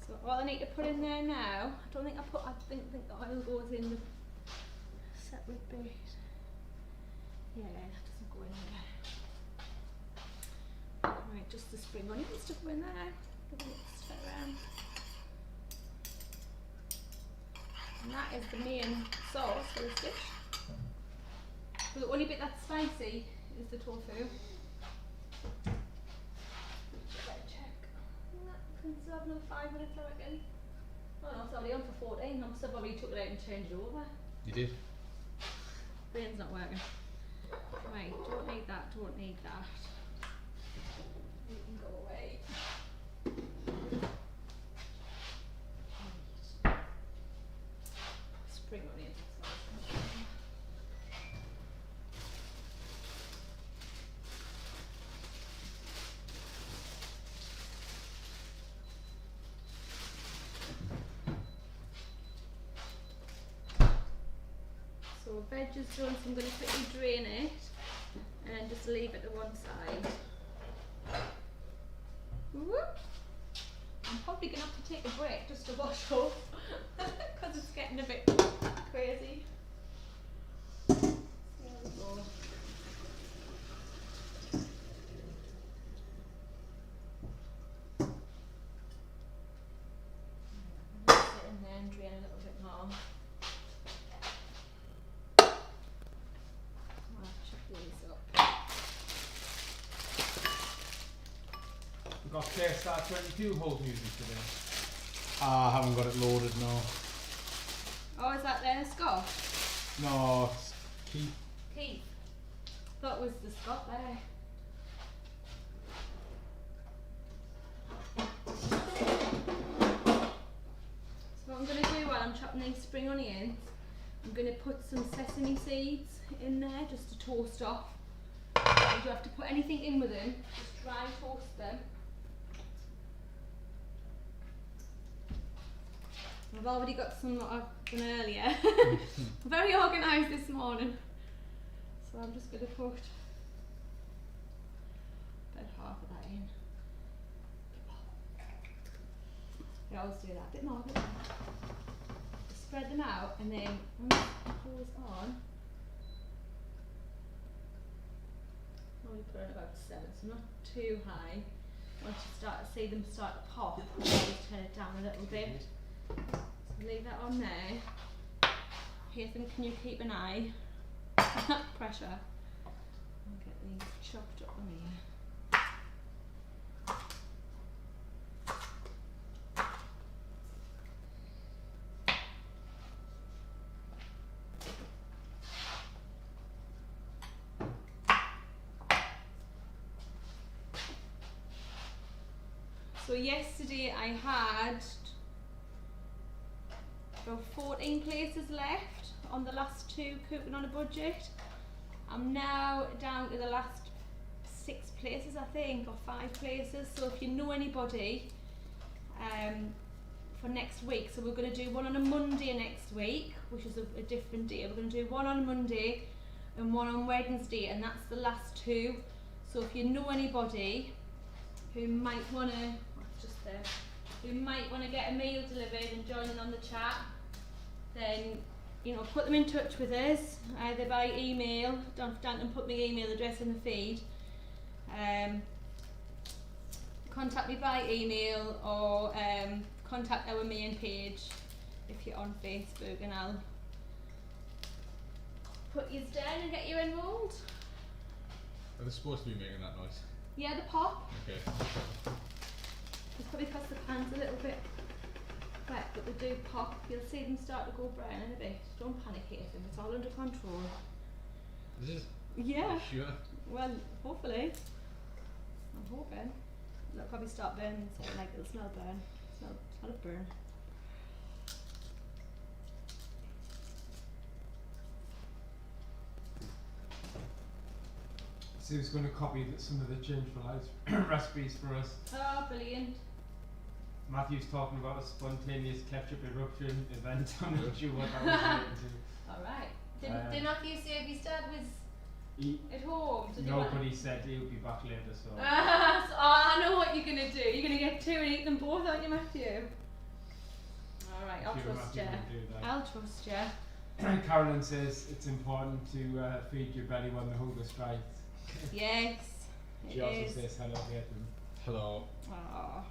So all I need to put in there now, I think the oil goes in the separate bit. Yeah, that doesn't go in there. Right, just the spring onions to go in there. Give it a stir around. And that is the main sauce for this dish. So the only bit that's spicy is the tofu. Better check. That can serve another 5 minutes, I reckon. Oh no, it's already on for 14. I must have already took it out and turned it over. You did? Brain's not working. Right, don't need that, don't need that. You can go away. Right. Spring onions. veg is done, so I'm going to quickly drain it and then just leave it to one side. Whoop. I'm probably going to have to take a break just to wash off because it's getting a bit crazy. There we go. Sit in there and drain a little bit more. I'll chuck these up. We've got KStar 22 hold music today. I haven't got it loaded, no. Oh, is that there, Scott? No, it's Keith. Keith. Thought it was the Scott there. So what I'm going to do while I'm chopping these spring onions, I'm going to put some sesame seeds in there just to toast off. You don't have to put anything in with them, just dry toast them. I've already got some that I've done earlier. Very organised this morning. So I'm just going to put about half of that in. I always do that, a bit more, a bit more. Just spread them out and then once it goes on, I'm only put it about 7, so not too high. Once you start to see them start to pop, you always turn it down a little bit. So leave that on there. Nathan, can you keep an eye? Pressure. I'll get these chopped up on here. So yesterday I had about 14 places left on the last 2 cooking on a budget. I'm now down to the last 6 places, I think, or 5 places. So if you know anybody for next week, so we're going to do one on a Monday next week, which is a different day. We're going to do one on Monday and one on Wednesday, and that's the last 2. So if you know anybody who might want to, just there, who might want to get a meal delivered and join in on the chat, then you know, put them in touch with us either by email. Don't put my email address in the feed. Contact me by email or contact our main page if you're on Facebook, and I'll put you down and get you enrolled. Are they supposed to be making that noise? Yeah, the pop. Okay. It's probably because the pan's a little bit wet, but they do pop. You'll see them start to go brown in a bit. Don't panic, Ethan, it's all under control. Is it? Yeah. Sure. Well, hopefully. I'm hoping. They'll probably start burning, so like it'll smell burn. Smell of burn. Sue's going to copy some of the Change for Life recipes for us. Oh, brilliant. Matthew's talking about a spontaneous ketchup eruption event. I'm not sure what that was related to. Alright. Did Matthew say if his dad was at home? Nobody said he'll be back later, so. So I know what you're going to do. You're going to get 2 and eat them both, aren't you, Matthew? Alright, I'll trust you. I'll trust you. Carolyn says it's important to feed your belly when the hunger strikes. Yes. She also says hello, Caitlin. Hello. Aww.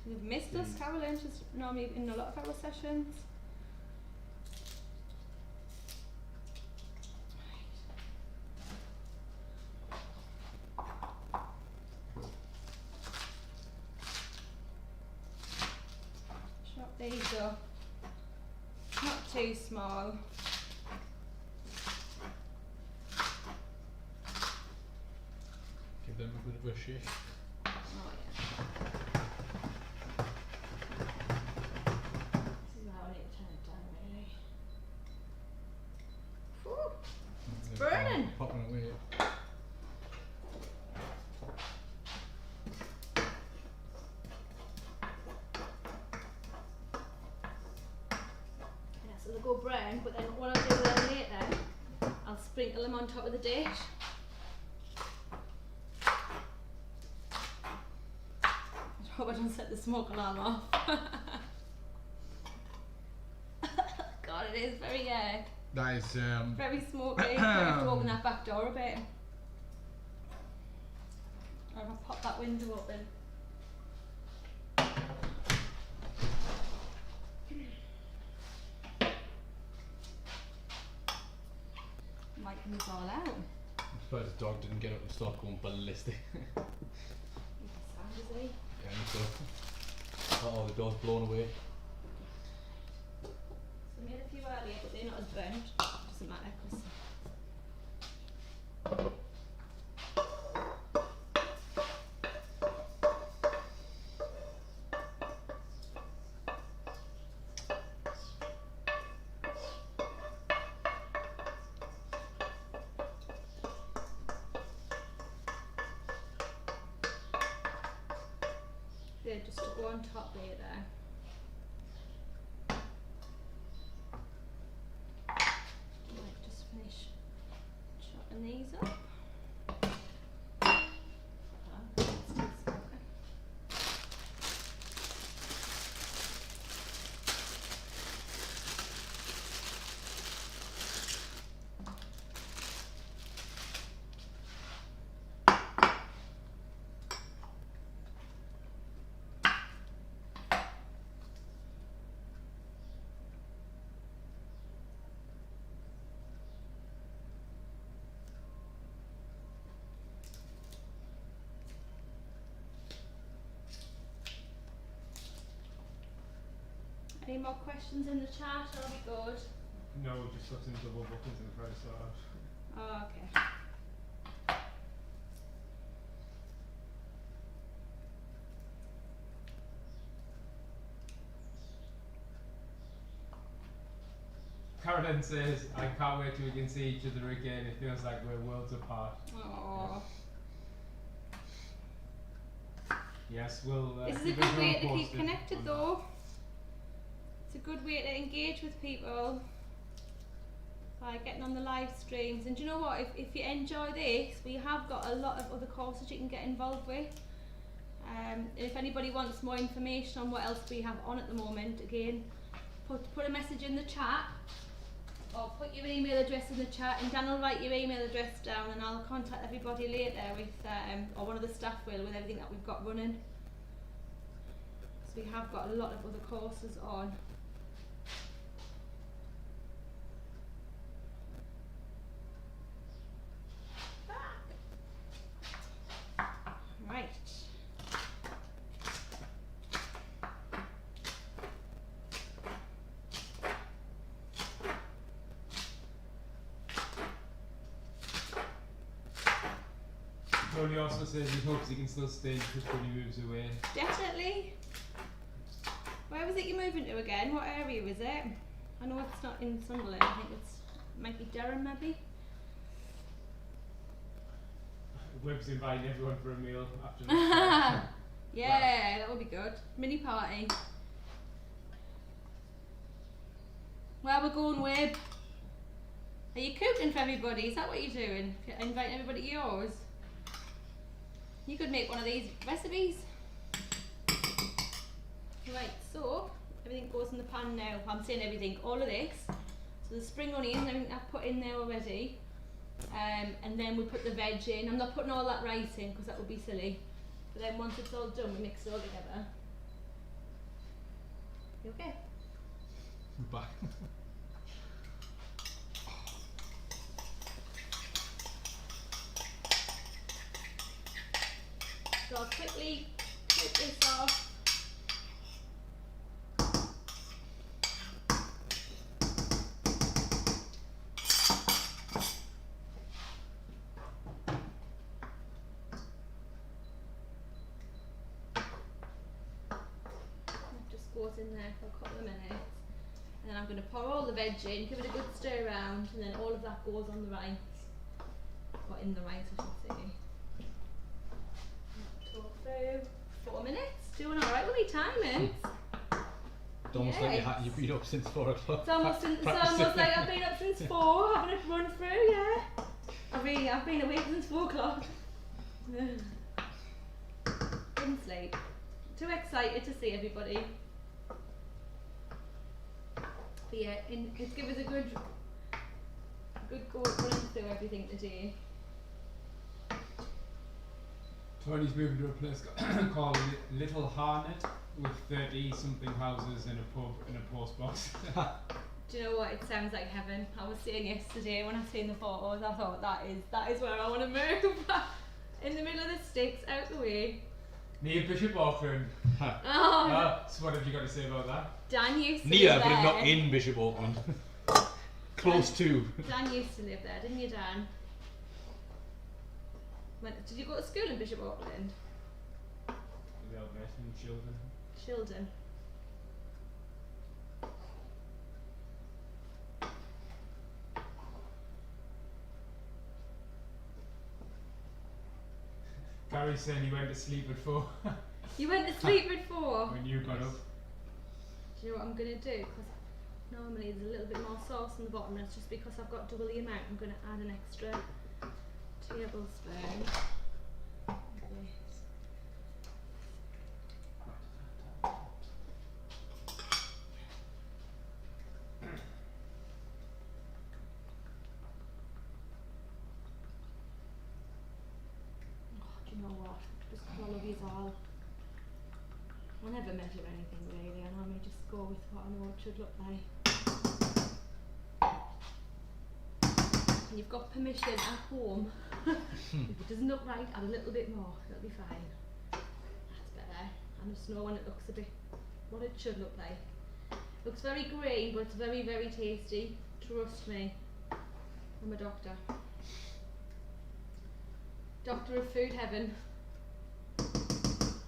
You've missed us, Carolyn. She's normally in a lot of our sessions. Chop these up. Not too small. Give them a bit of a shake. Oh yeah. This is how I need to turn it down, really. Whew. It's burning. Popping away. Yeah, so they'll go brown, but then what I'll do then sprinkle them on top of the dish. I hope I don't set the smoke alarm off. God, it is very That is very smoky. I have to open that back door a bit. Or if I pop that window open. Might move all out. I suppose the dog didn't get up and start going ballistic. Sound is he? Yeah, so. Oh, the dog's blown away. So I made a few earlier, but they're not as burnt. Doesn't matter, 'cause they're just to go on top there. Might just finish chopping these up. It's still smoking. Any more questions in the chat? Are we good? No, just got some double buttons in the front side. Oh, okay. Karen says, I can't wait till we can see each other again. It feels like we're worlds apart. Oh. Yes, we'll This is a keep good everyone way to keep posted connected on though. It's a good way to engage with people by getting on the live streams. And do you know what, if you enjoy this, we have got a lot of other courses you can get involved with. And if anybody wants more information on what else we have on at the moment, again, put a message in the chat or put your email address in the chat, and Dan will write your email address down, and I'll contact everybody later with, or one of the staff will, with everything that we've got running. So we have got a lot of other courses on. Right. Tony also says he hopes he can still stay in just when he moves away. Definitely. Where was it you're moving to again? What area was it? I know it's not in Sunderland. I think it might be Durham, maybe. Webb's inviting everyone for a meal after this. Yeah, that would be good. Mini party. Where we're going, Webb? Are you cooking for everybody? Is that what you're doing? Inviting everybody to yours? You could make one of these recipes. Right, so everything goes in the pan now. I'm saying everything, all of this. So the spring onions, everything I've put in there already. And then we put the veg in. I'm not putting all that rice in because that would be silly. But then once it's all done, we mix it all together. You okay? We're back. So I'll quickly clip this off. That just goes in there for a couple of minutes. And then I'm going to pour all the veg in, give it a good stir around, and then all of that goes on the rice. Or in the rice, I should say. Tofu, 4 minutes. Doing alright with me timings. It's almost like you've been up since 4 o'clock. It's almost like I've been up since 4, having a run through, yeah. I've been awake since 4 o'clock. Didn't sleep. Too excited to see everybody. But yeah, it's given us a good go at running through everything today. Tony's moving to a place called Little Harnet with 30 something houses and a pub and a post box. Do you know what? It sounds like heaven. I was saying yesterday when I seen the photos, I thought that is where I want to move. In the middle of the sticks, out the way. Near Bishop Auckland. Oh. So what have you got to say about that? Dan used to Near, live but there. not in Bishop Auckland. Close to. Dan used to live there, didn't you, Dan? Did you go to school in Bishop Auckland? The Elvation, children. Children. Gary's saying he went to sleep at 4 You went to sleep at 4? when you got up. Do you know what I'm going to do? Because normally there's a little bit more sauce on the bottom, and it's just because I've got double the amount, I'm going to add an extra tablespoon. Like this. Oh, do you know what? Just follow these all. I never measure anything really, I normally just go with what I know it should look like. And you've got permission at home. If it doesn't look right, add a little bit more, it'll be fine. That's better. I just know when it looks a bit what it should look like. Looks very green, but it's very, very tasty. Trust me. I'm a doctor. Doctor of food heaven.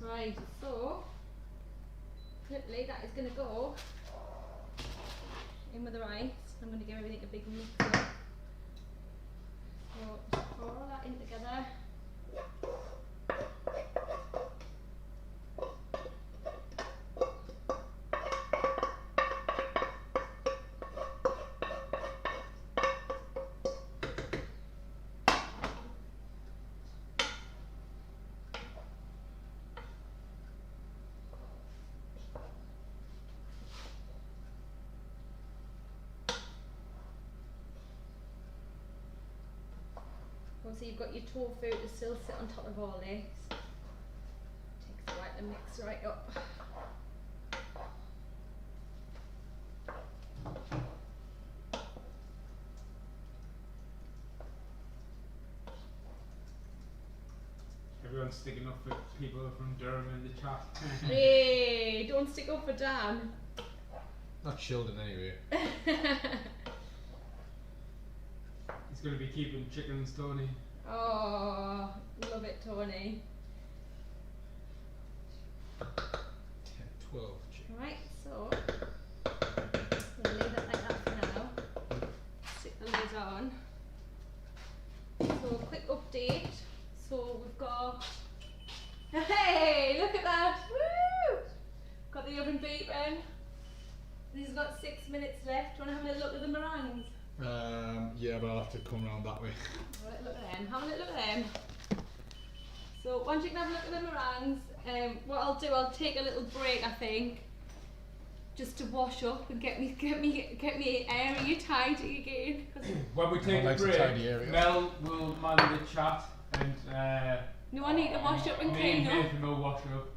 Right, so hopefully that is going to go in with the rice. I'm going to give everything a big mix up. So just pour all that in together. So you've got your tofu to still sit on top of all this. Takes the white and mix right up. Everyone's sticking up for people from Durham in the chat. Hey, don't stick up for Dan. Not Sheldon anyway. He's going to be keeping chickens, Tony. Oh, love it, Tony. 10, 12 chicken. Right, so we'll leave it like that for now. Stick the lid on. So quick update. So we've got, hey, look at that! Woo! Got the oven beeping. These have got 6 minutes left. Do you want to have a little look at the meringues? Yeah, but I'll have to come around that way. Right, look at them. Have a little look at them. So once you can have a look at the meringues, what I'll do, I'll take a little break, I think, just to wash up and get me area tidy again. When we take a break, Mel will man the chat and no, I need to wash up and me clean and up. Nathan will wash up.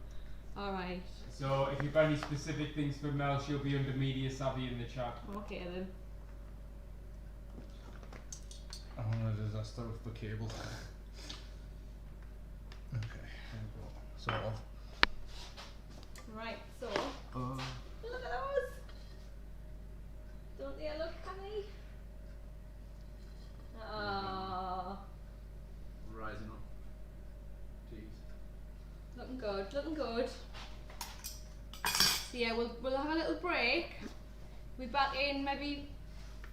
All right. So if you've got any specific things for Mel, she'll be under media savvy in the chat. Okay then. I'm a disaster with the cable. Okay, sort of. Right, so look at those. Don't they look funny? Oh, Rising up. Jeez. looking good, looking good. So yeah, we'll have a little break. We'll be back in maybe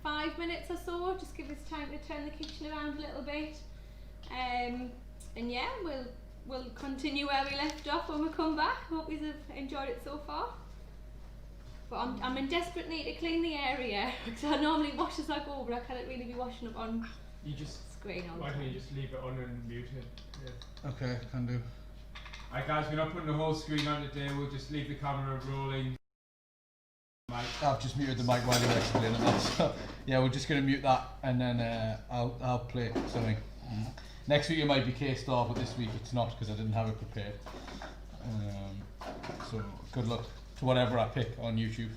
5 minutes or so. Just give us time to turn the kitchen around a little bit. And yeah, we'll continue where we left off when we come back. Hope you have enjoyed it so far. But I'm in desperate need to clean the area because I normally wash as I go, but I can't really be washing up on You just screen all the Why don't you time. just leave it on and mute it? Yeah. Okay, can do. Alright guys, we're not putting the whole screen on today, we'll just leave the camera rolling. I've just muted the mic while you were explaining that. So, yeah, we're just going to mute that and then I'll play something. Next week it might be K-Star, but this week it's not because I didn't have it prepared. So good luck to whatever I pick on YouTube.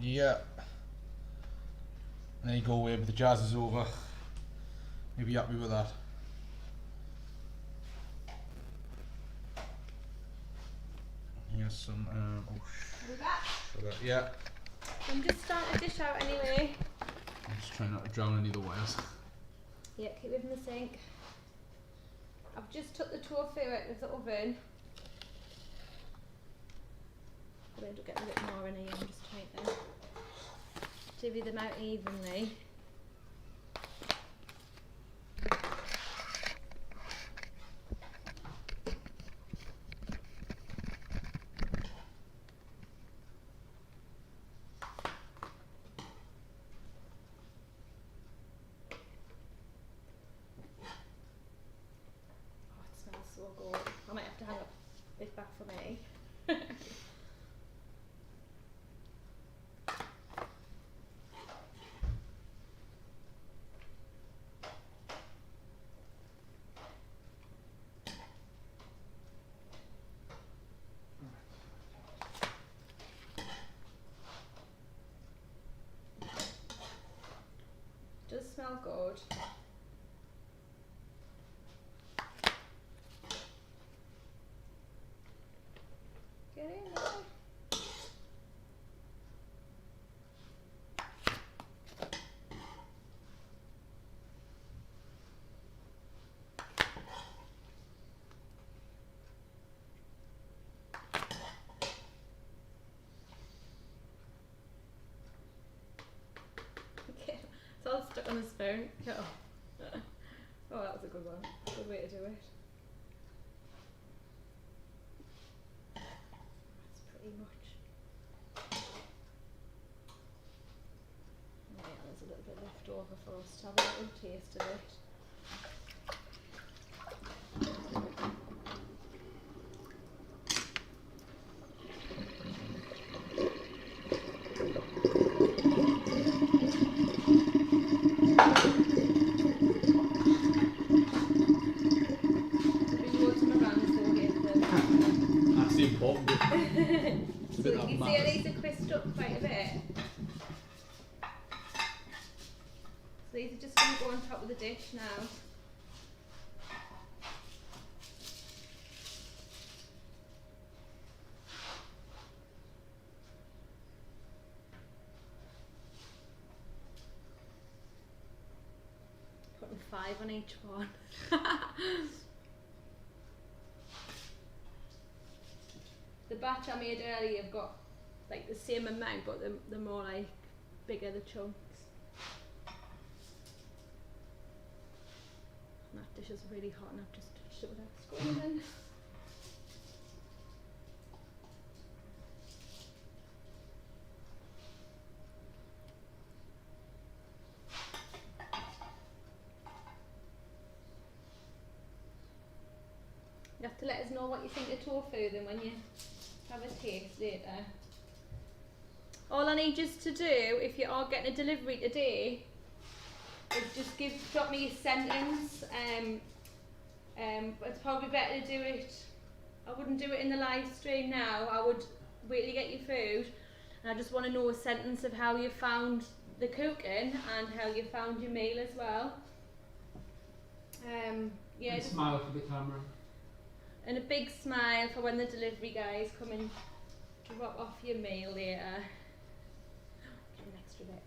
Yeah. And then you go away, but the jazz is over. You'll be happy with that. Here's some, With that, sugar. Yeah. I'm just starting to dish out anyway. I'm just trying not to drown any of the wires. Yeah, keep it in the sink. I've just took the tofu out of the oven. I'm going to get a bit more in here. I'm just trying to divvy them out evenly. So good. I might have to hang up this back for me. Does smell good. Get in there. Okay, it's all stuck on the spoon. Oh. Oh, that was a good one. Good way to do it. That's pretty much. Oh yeah, there's a little bit left over for us to have a little taste of it. That's the important bit. It's a So bit that you see how matters. these are crisped up quite a bit. So these are just going to go on top of the dish now. Putting 5 on each one. The batch I made earlier have got like the same amount, but they're more like bigger the chunks. And that dish is really hot and I've just touched it without squeezing. You have to let us know what you think of tofu then when you have a taste later. All I need you to do, if you are getting a delivery today, is just drop me a sentence. It's probably better to do it. I wouldn't do it in the live stream now. I would wait to get your food, and I just want to know a sentence of how you found the cooking and how you found your meal as well. Yeah. And smile for the camera. And a big smile for when the delivery guys come and drop off your meal later. Get an extra bit.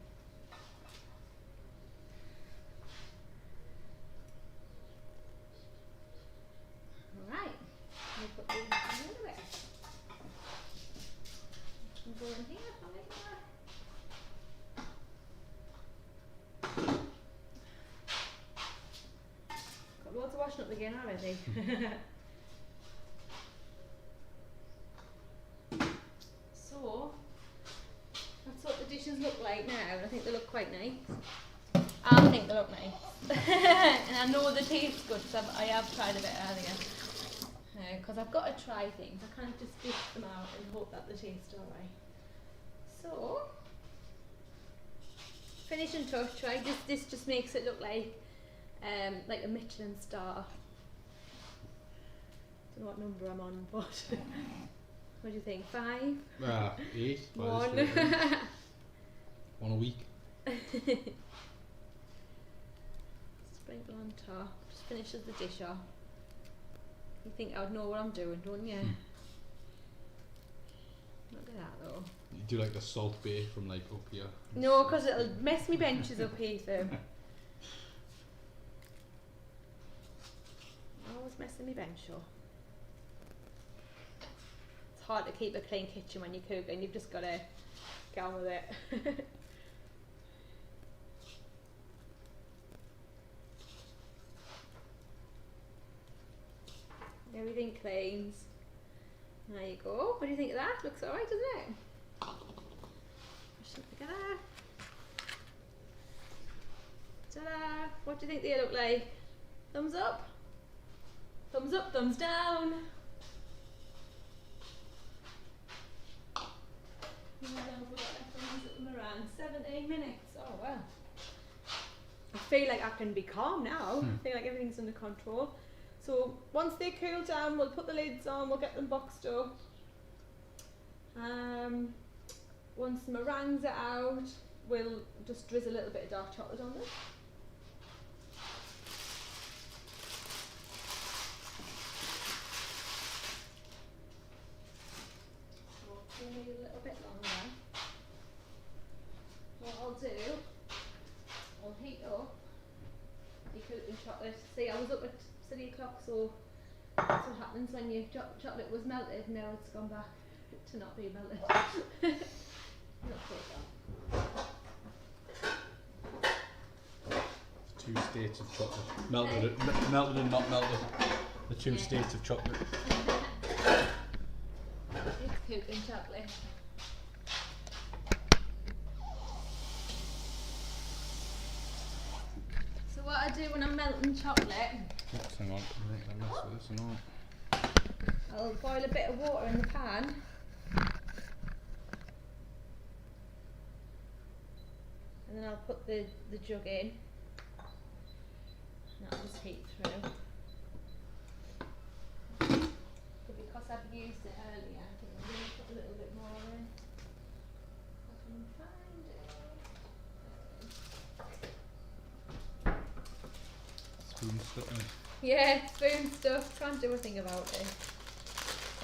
Alright, we'll put these in the other bit. We'll go in here for me. Got loads of washing up again already. So, that's what the dishes look like now, and I think they look quite nice. I think they look nice. And I know they taste good, because I have tried a bit earlier. Because I've got to try things. I can't just dish them out and hope that they taste alright. So, finishing touch, right? This just makes it look like a Michelin star. Don't know what number I'm on, but what do you think? 5? 8. 1. on a week. Sprinkle on top. Just finishes the dish off. You think I'd know what I'm doing, don't you? Look at that though. You do like the salt bay from like up here. No, because it'll mess me benches up here though. Always messing me bench up. It's hard to keep a clean kitchen when you're cooking. You've just got to get on with it. Everything cleans. There you go. What do you think of that? Looks alright, doesn't it? Push it together. Ta-da! What do you think they look like? Thumbs up? Thumbs up, thumbs down. Around 17 minutes. Oh well. I feel like I can be calm now. I feel like everything's under control. So once they cool down, we'll put the lids on, we'll get them boxed up. Once the meringues are out, we'll just drizzle a little bit of dark chocolate on them. So we'll need a little bit longer. What I'll do, I'll heat up the cooking chocolate. See, I was up at 3 o'clock, so that's what happens when your chocolate was melted. Now it's gone back to not be melted. Not quite that. Two states of chocolate. Melted and not melted. The two states of chocolate. It's cooking chocolate. So what I do when I'm melting chocolate, Oops, hang on. I mess with this and all. I'll boil a bit of water in the pan. And then I'll put the jug in. And that'll just heat through. But because I've used it earlier, I think I'm going to put a little bit more in. I can find it. Spoon stuck in it. Yeah, spoon stuff. Can't do a thing about it.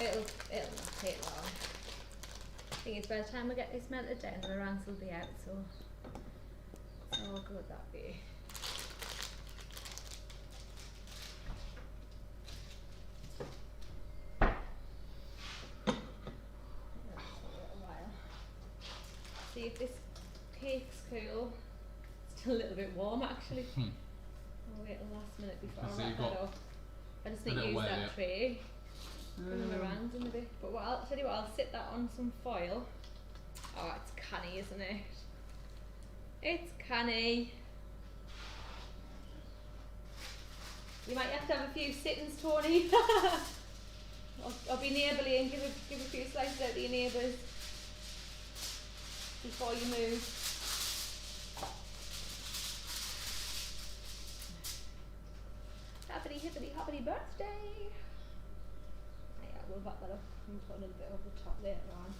It'll not take long. I think it's by the time we get this melted down, the meringues will be out, so it's all good that way. See if this cake's cool. It's still a little bit warm actually. I'll wait till the last minute before I wrap that up. I just need to use that tray for the meringues in a bit. But I'll tell you what, I'll sit that on some foil. Oh, it's canny, isn't it? It's canny. You might have to have a few sittings, Tony. I'll be neighbourly and give a few slices out to your neighbours before you move. Happy hippity hoppity birthday! Yeah, we'll wrap that up and put a little bit over the top later on.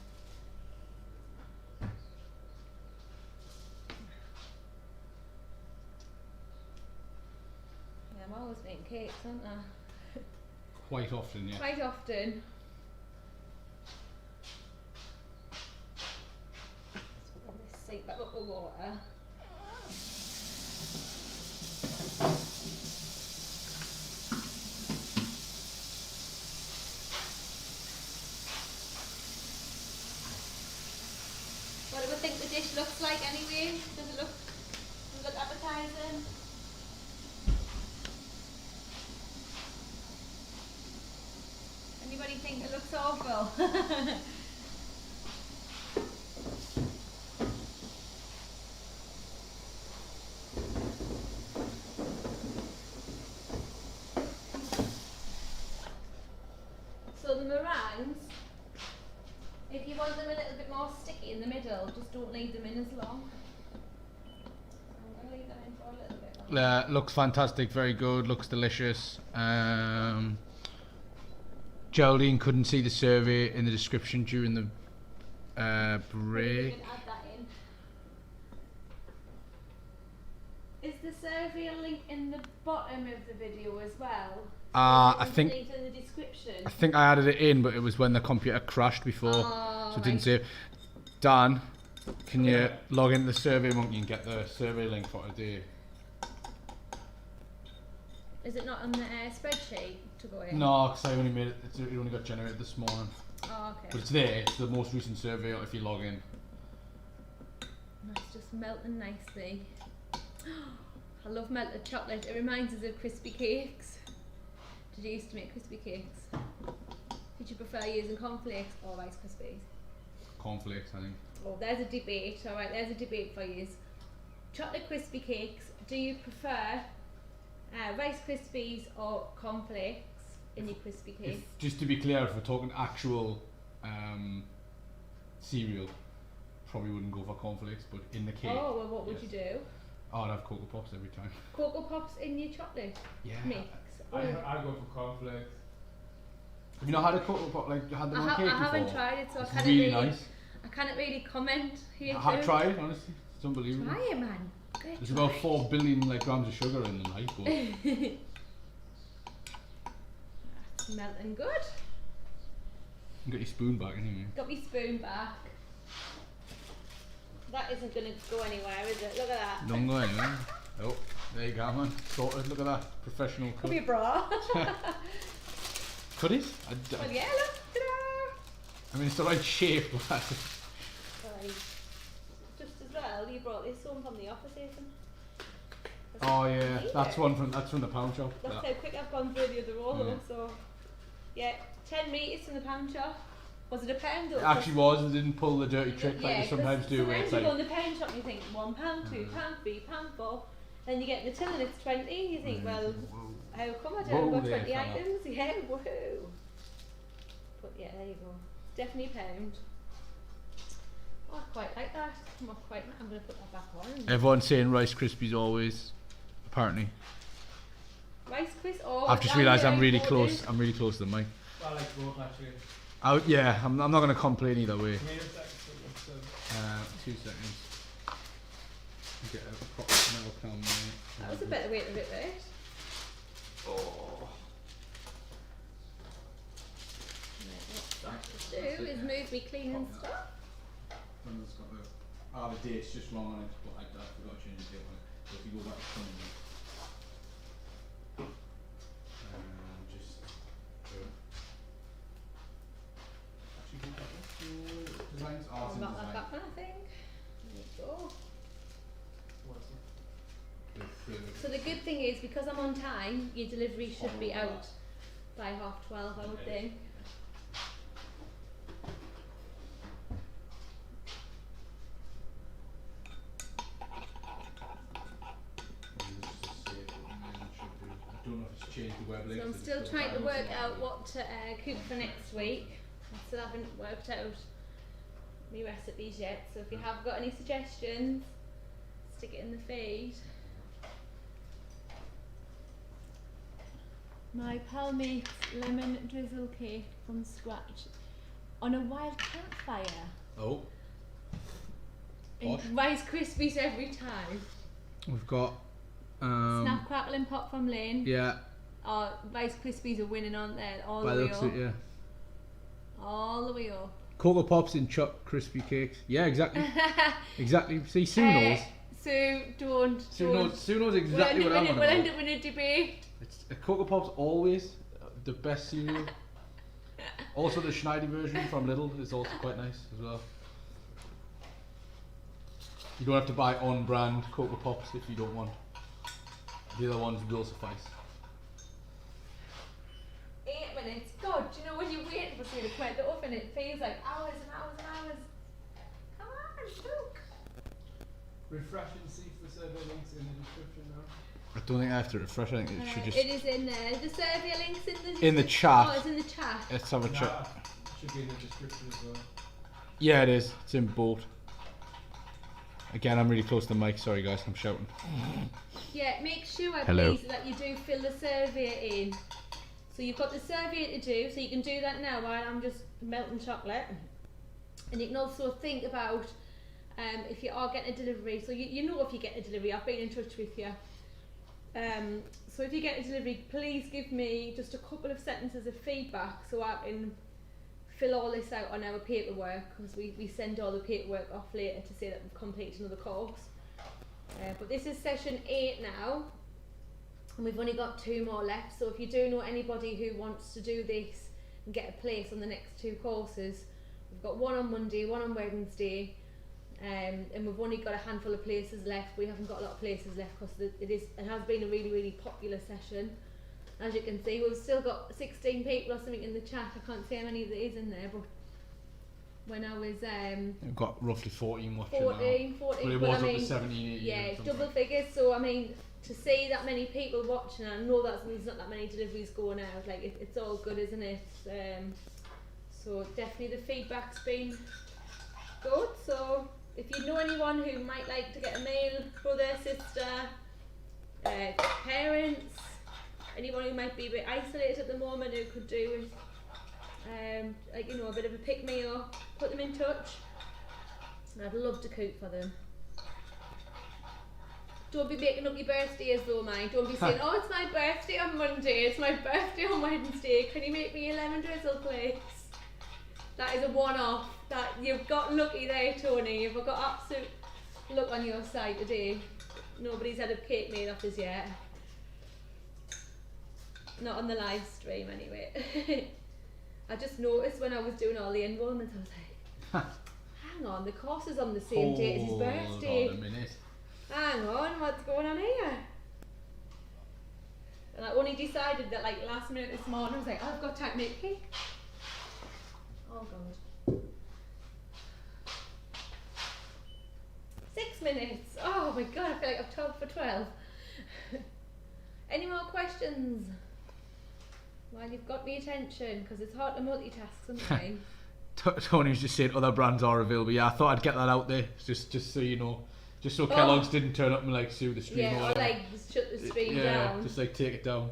Yeah, I'm always making cakes, aren't I? Quite often, yeah. Quite often. Let's put this sink back up with water. What do we think the dish looks like anyway? Does it look appetizing? Anybody think it looks awful? So the meringues, if you want them a little bit more sticky in the middle, just don't leave them in as long. I'm going to leave them in for a little bit longer. Looks fantastic, very good, looks delicious. Geraldine couldn't see the survey in the description during the break. You can add that in. survey link in the bottom of the video as well? I Is it think linked in the description. I think I added it in, but it was when the computer crashed before, Oh, so it didn't right. save. Dan, can you log into the Survey Monkey and get the survey link for today? Is it not on the spreadsheet to go in? No, because I only made it. It only got generated this morning, Oh, okay. but it's there. It's the most recent survey if you log in. That's just melting nicely. I love melted chocolate. It reminds us of crispy cakes. Did you used to make crispy cakes? Did you prefer using cornflakes or Rice Krispies? Cornflakes, I think. Oh, there's a debate. Alright, there's a debate for you. Chocolate crispy cakes, do you prefer Rice Krispies or cornflakes in your crispy cakes? Just to be clear, if we're talking actual cereal, probably wouldn't go for cornflakes, but in the cake. Oh, well, what would you do? Oh, I'd have Cocoa Pops every time. Cocoa Pops in your chocolate mix? I go for cornflakes. Have you not had a Cocoa Pop, like you had them on cake before? I haven't tried it, so It's I can't really really, nice. I can't really comment here. Try it, honestly. It's unbelievable. Try it, man. Great There's about 4 billion grams of sugar in them, like, but That's melting good. you can get your spoon back anyway. Got my spoon back. That isn't going to go anywhere, is it? Look at that. Don't go anywhere. Oh, there you go, man. Sorted. Look at that. Professional Could cut. be a bra. Could it? Well, yeah, look. Ta-da! I mean, it's the right shape, but Right. Just as well, you brought this one from the office, Ethan. oh yeah, that's from the pound shop. That's That. how quick I've gone through the other roll, Yeah. so yeah, 10 metres from the pound shop. Was it a pound? Or It actually was. It didn't pull the dirty trick like you 'cause sometimes do. Where sometimes it's you like, go in the pound shop and you think £1, £2, £3, £4, then you get in the till and it's 20. You think, well, how come I don't Whoa got there, 20 fella. items? Yeah, woohoo! But yeah, there you go. It's definitely a pound. Oh, I quite like that. I'm going to put that back on. everyone's saying Rice Krispies always. Apparently, Rice Krispies. Oh, I've just damn realised it, I'm I really bought close. it. I'm really close to the mic. I like both actually. Yeah, I'm not going to complain either way. Give me a second. 2 seconds. Get a proper smell cam there. That was a better way to rip it. Oh. Do is move me clean and stuff. The date's just wrong on it, but I forgot to change the date on it. So if you go back to Sunday, just actually go back to designs. Oh, it's in Not like design. that one, I think. There you go. What's it? So the good thing is, because I'm on time, your delivery should be out by 12:30, I would think. I don't know if it's changed the web link. So I'm still trying to work out what to cook for next week. I still haven't worked out my recipes yet, so if you have got any suggestions, stick it in the feed. My pal makes lemon drizzle cake from scratch on a wild campfire. Oh. And Posh. Rice Krispies every time. We've got Snap, crackle and pop from Lane. yeah, Oh, Rice Krispies are winning, aren't they? All by the the way looks up. of it, yeah. All the way up. Cocoa Pops in choc crispy cakes. Yeah, exactly. Exactly. See, Sue knows. Sue, don't. Sue knows exactly what I'm on We'll end about. up in a debate. It's Cocoa Pops always the best cereal. Also, the Schneider version from Lidl is also quite nice as well. You don't have to buy on-brand Cocoa Pops if you don't want. The other ones will suffice. 8 minutes. God, do you know when you're waiting for something to quit the oven, it feels like hours and hours and hours. Come on, look. Refresh and see if the survey link's in the description now. I don't think I have to refresh. I think it should just. It is in there. The survey link's in the In the chat. Oh, it's in the chat. Let's have a check. Nah, should be in the description as well. Yeah, it is. It's in bold. Again, I'm really close to the mic. Sorry, guys, I'm shouting. Yeah, make sure, Hello. please, that you do fill the survey in. So you've got the survey to do, so you can do that now while I'm just melting chocolate. And you can also think about if you are getting a delivery. So you know if you get a delivery, I've been in touch with you. So if you get a delivery, please give me just a couple of sentences of feedback so I can fill all this out on our paperwork, because we send all the paperwork off later to say that we've completed another course. But this is session 8 now, and we've only got 2 more left. So if you do know anybody who wants to do this and get a place on the next 2 courses, we've got one on Monday, one on Wednesday. And we've only got a handful of places left. We haven't got a lot of places left because it has been a really popular session. As you can see, we've still got 16 people or something in the chat. I can't see how many there is in there, but when I was We've got roughly 14 watching 14, But it was up to 17, 18. yeah, it's double figures. So I mean, to see that many people watching, I know that there's not that many deliveries going out. Like it's all good, isn't it? So definitely the feedback's been good. So if you know anyone who might like to get a meal, brother, sister, parents, anyone who might be a bit isolated at the moment who could do with like, you know, a bit of a pick me up, put them in touch. I'd love to cook for them. Don't be making up your birthdays though, mind. Don't be saying, oh, it's my birthday on Monday, it's my birthday on Wednesday, can you make me a lemon drizzle, please? That is a one-off. That you've got lucky there, Tony. You've got absolute luck on your side today. Nobody's had a cake made off us yet. Not on the live stream, anyway. I just noticed when I was doing all the enrolments, I was like, hang on, the course is on the same date as his birthday. Hold on a minute. Hang on, what's going on here? And I only decided that like last minute this morning. I was like, I've got time to make cake. Oh god. 6 minutes. Oh my god, I feel like I've talked for 12. Any more questions? Well, you've got my attention, because it's hard to multitask sometimes. Tony's just saying other brands are available. Yeah, I thought I'd get that out there, just so you know. Just so Kellogg's didn't turn up and like sue the stream or Yeah, or whatever. like just shut the stream Yeah, down. just like take it down.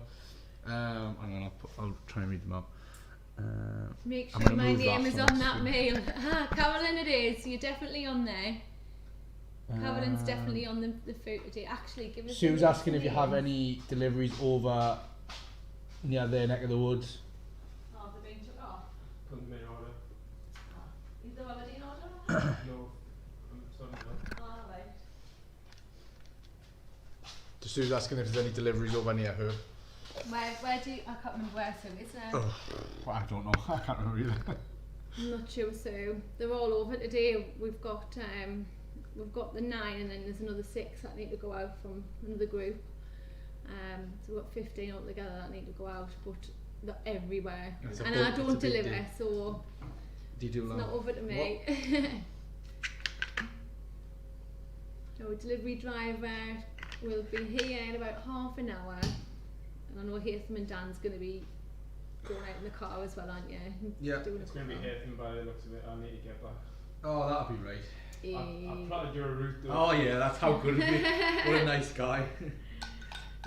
Hang on, I'll try and read them out. Make I'm sure gonna my move name that is from on the that screen. mail. Carolyn it is, you're definitely on there. Carolyn's definitely on the food today. Actually, give us Sue's the asking if you have names. any deliveries over near their neck of the woods. Oh, they're being took off. Put them in order. Is there already an order? No, I'm sorry. No. Oh, right. So Sue's asking if there's any deliveries over near her. Where do you, I can't remember where Sue is now. Oh, well, I don't know. I can't remember either. I'm not sure, Sue. They're all over today. We've got the 9 and then there's another 6 that need to go out from another group. So we've got 15 altogether that need to go out, but they're everywhere. That's a And big- I it's a don't big deliver, deal. so Do you do it's that? not over to me. Our delivery driver will be here in about half an hour. And I know Hatham and Dan's going to be going out in the car as well, aren't you? Yeah. Doing It's a going to be couple. Hatham by the looks of it. I need to get back. Oh, that'll be right. I've plotted your route though. Oh yeah, that's how good of me. What a nice guy.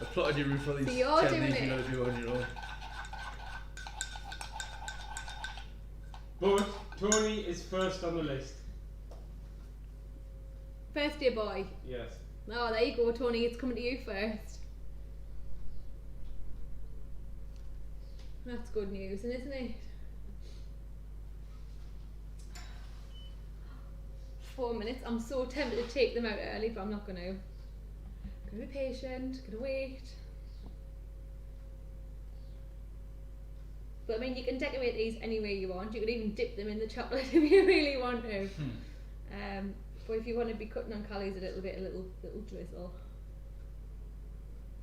I plotted your route for these So you're 10 doing days it. you gotta do on your own. But Tony is first on the list. Birthday boy. Yes. Oh, there you go, Tony. It's coming to you first. That's good news, isn't it? 4 minutes. I'm so tempted to take them out early, but I'm not going to. Gonna be patient. Gonna wait. But I mean, you can decorate these any way you want. You could even dip them in the chocolate if you really want to. But if you want to be cutting on calories a little bit, a little drizzle.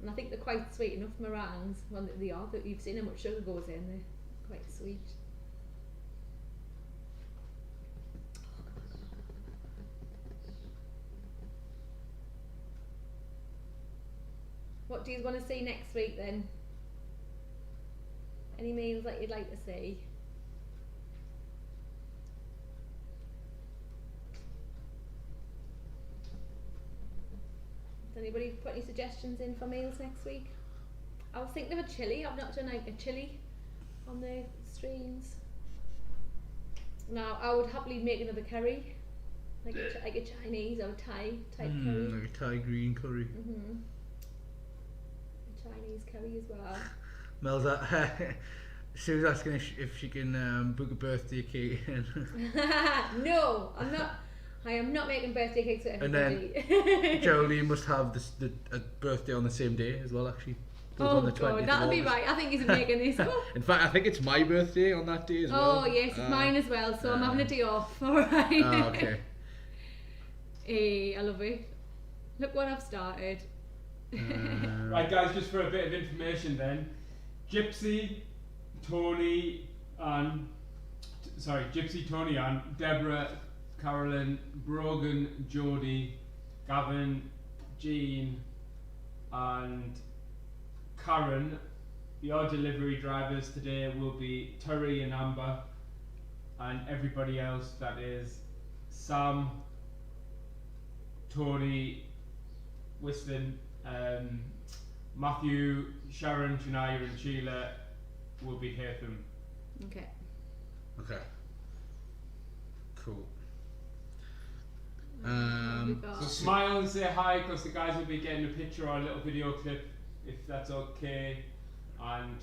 And I think they're quite sweet enough meringues. Well, they are. You've seen how much sugar goes in. They're quite sweet. What do you want to see next week then? Any meals that you'd like to see? Has anybody put any suggestions in for meals next week? I was thinking of a chilli. I've not done like a chilli on the streams. Now I would happily make another curry, like a Chinese or Thai type curry. Like a Thai green curry. Chinese curry as well. Mel's at, Sue's asking if she can book a birthday cake. No, I'm not. I am not making birthday cakes for And everybody. then Jolie must have a birthday on the same day as well, actually. Both Oh on the 20th God, of that'll be August. right. I think he's making this up. In fact, I think it's my birthday on that day as well. Oh yes, it's mine as well. So I'm having a day off. All right. Ah, okay. Hey, I love it. Look what I've started. Right, guys, just for a bit of information then. Gypsy, Tony, and Deborah, Carolyn, Brogan, Jodie, Gavin, Jean, and Karen. Your delivery drivers today will be Terry and Amber, and everybody else, that is Sam, Tony, Whiston, Matthew, Sharon, Shania, and Sheila will be Hatham. Okay. Okay. Cool. What have we got? So smile and say hi, because the guys will be getting a picture or a little video clip, if that's okay. And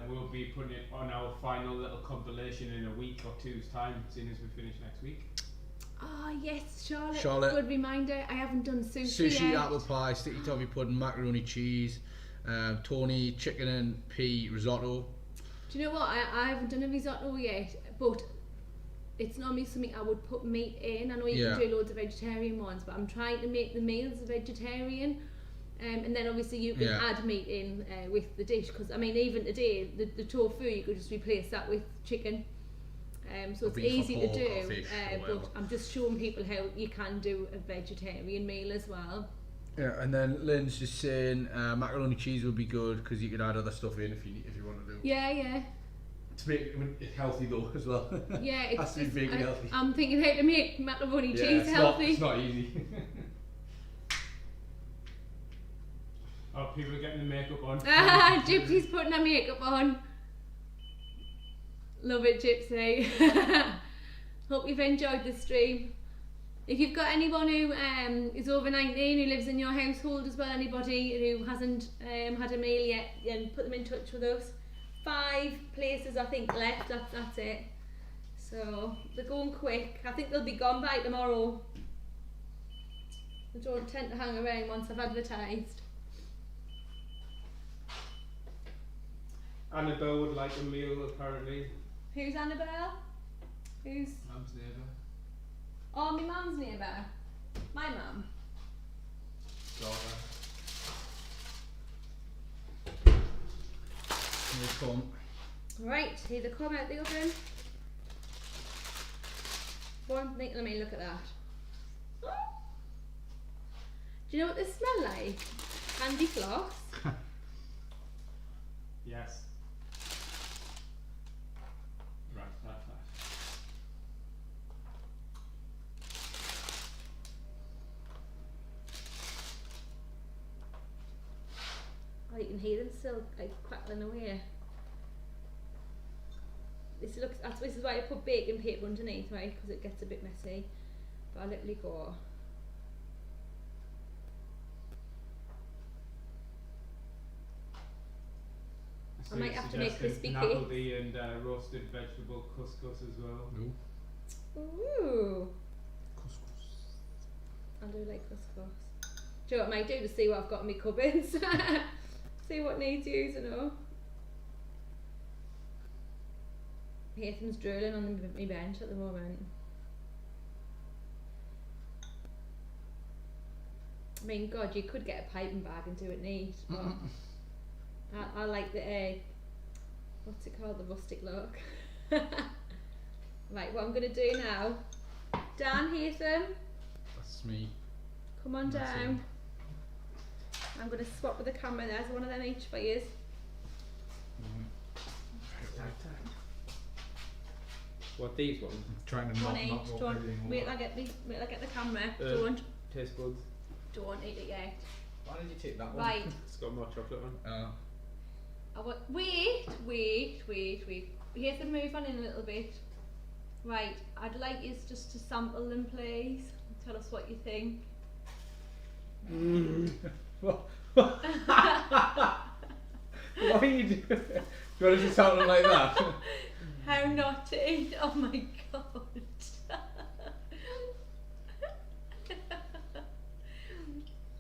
we'll be putting it on our final little compilation in a week or two's time, seeing as we finish next week. Ah yes, Charlotte. Charlotte. Good reminder. I haven't done sushi Sushi, yet. apple pie, sticky toffee pudding, macaroni cheese, Tony, chicken and pea risotto. Do you know what? I haven't done a risotto yet, but it's normally something I would put meat in. I know you Yeah. can do loads of vegetarian ones, but I'm trying to make the meals vegetarian. And then obviously you can Yeah. add meat in with the dish, because I mean even today the tofu you could just replace that with chicken. So Or it's beef or easy to pork or do, fish or whatever. but I'm just showing people how you can do a vegetarian meal as well. Yeah, and then Lynn's just saying macaroni cheese would be good because you could add other stuff in if you want to do. Yeah. To make it healthy though as well. Yeah, Has to be vegan healthy. I'm thinking how to make macaroni Yeah, cheese it's healthy. It's not easy. Oh, people are getting the makeup on. Gypsy's putting her makeup on. Love it, Gypsy. Hope you've enjoyed the stream. If you've got anyone who is over 19 who lives in your household as well, anybody who hasn't had a meal yet, then put them in touch with us. 5 places I think left, that's it. So they're going quick. I think they'll be gone by tomorrow. They don't tend to hang around once I've advertised. Annabelle would like a meal apparently. Who's Annabelle? Who's... Mum's neighbour. Oh, my mum's neighbour. My mum. Daughter. Here they come. Right, here they come out the oven. Let me look at that. Do you know what they smell like? Candy floss. Yes. Right, that. Oh, you can hear them still like crackling away. This is why I put baking paper underneath, right? Because it gets a bit messy. But I'll let it go. So I might you have to make suggested crispy Napoli and roasted vegetable couscous as well. No. Ooh. I do like couscous. Do you know what I might do to see what I've got in my cupboards? See what needs using up. Hatham's drooling on my bench at the moment. I mean, God, you could get a piping bag and do it neat, but I like the what's it called, the rustic look. Right, what I'm going to do now, Dan Hatham, That's me. come on That's down. I'm going to swap with the camera, there's one of them each for you. What, these ones? Trying to One not each, walk don't, everything over. wait till I get the camera, Taste buds. don't eat it yet. Why did you take that one? Right, It's got more chocolate on. wait, here's the move on in a little bit. Right, I'd like you just to sample them please, tell us what you think. What are you doing? Do you want it to sound like that? How not to eat? Oh my god.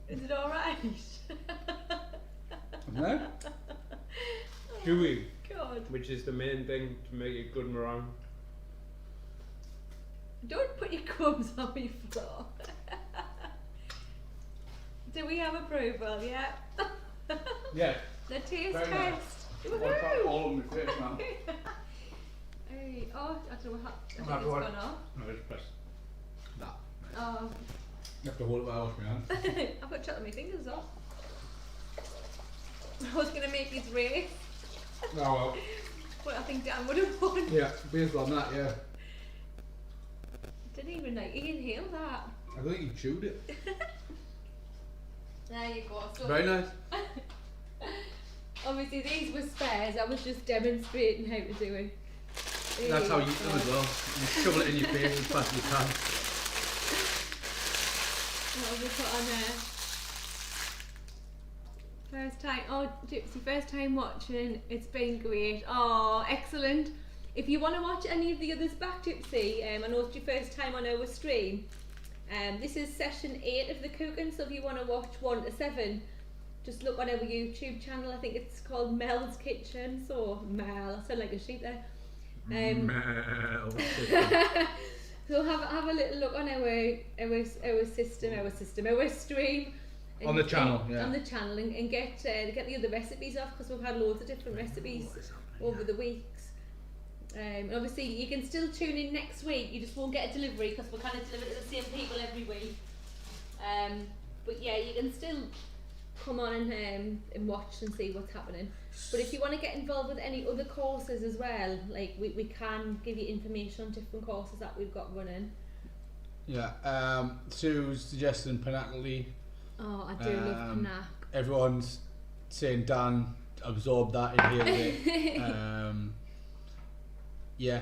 Is it alright? No? Chewy, God. which is the main thing to make it good meringue. Don't put your crumbs on my floor. Do we have approval? Yeah. Yeah. The taste Very nice. test. What's that Woohoo! all on the face, man? Hey, oh, I don't know how. I think Have it's to gone what? off. No, just press that. Oh, You have to hold it while I wash my hands. I've got chocolate my fingers off. I was going to make these race, Oh well. but I think Dan would have won. Yeah, based on that, yeah. Didn't even like inhale that. I think you chewed it. There you go. So Very nice. obviously these were spares. I was just demonstrating how to do it. There That's how you go. eat them as well. You shovel it in your face as fast as you can. What have we put on there? First time, oh Gypsy, first time watching, it's been great. Oh, excellent. If you want to watch any of the others back, Gypsy, I know it's your first time on our stream. This is session 8 of the cooking, so if you want to watch 1 to 7, just look on our YouTube channel. I think it's called Mel's Kitchen, so Mel, I sound like a sheep there. So have a little look on our stream. On the channel, yeah. On the channel, and get the other recipes off, because we've had loads of different recipes over the weeks. And obviously you can still tune in next week. You just won't get a delivery because we're kind of delivering to the same people every week. But yeah, you can still come on and watch and see what's happening. But if you want to get involved with any other courses as well, like we can give you information on different courses that we've got running. Yeah, Sue's suggesting Panacally. Oh, I do love Panac. Everyone's saying Dan absorbed that, inhaled it. Yeah.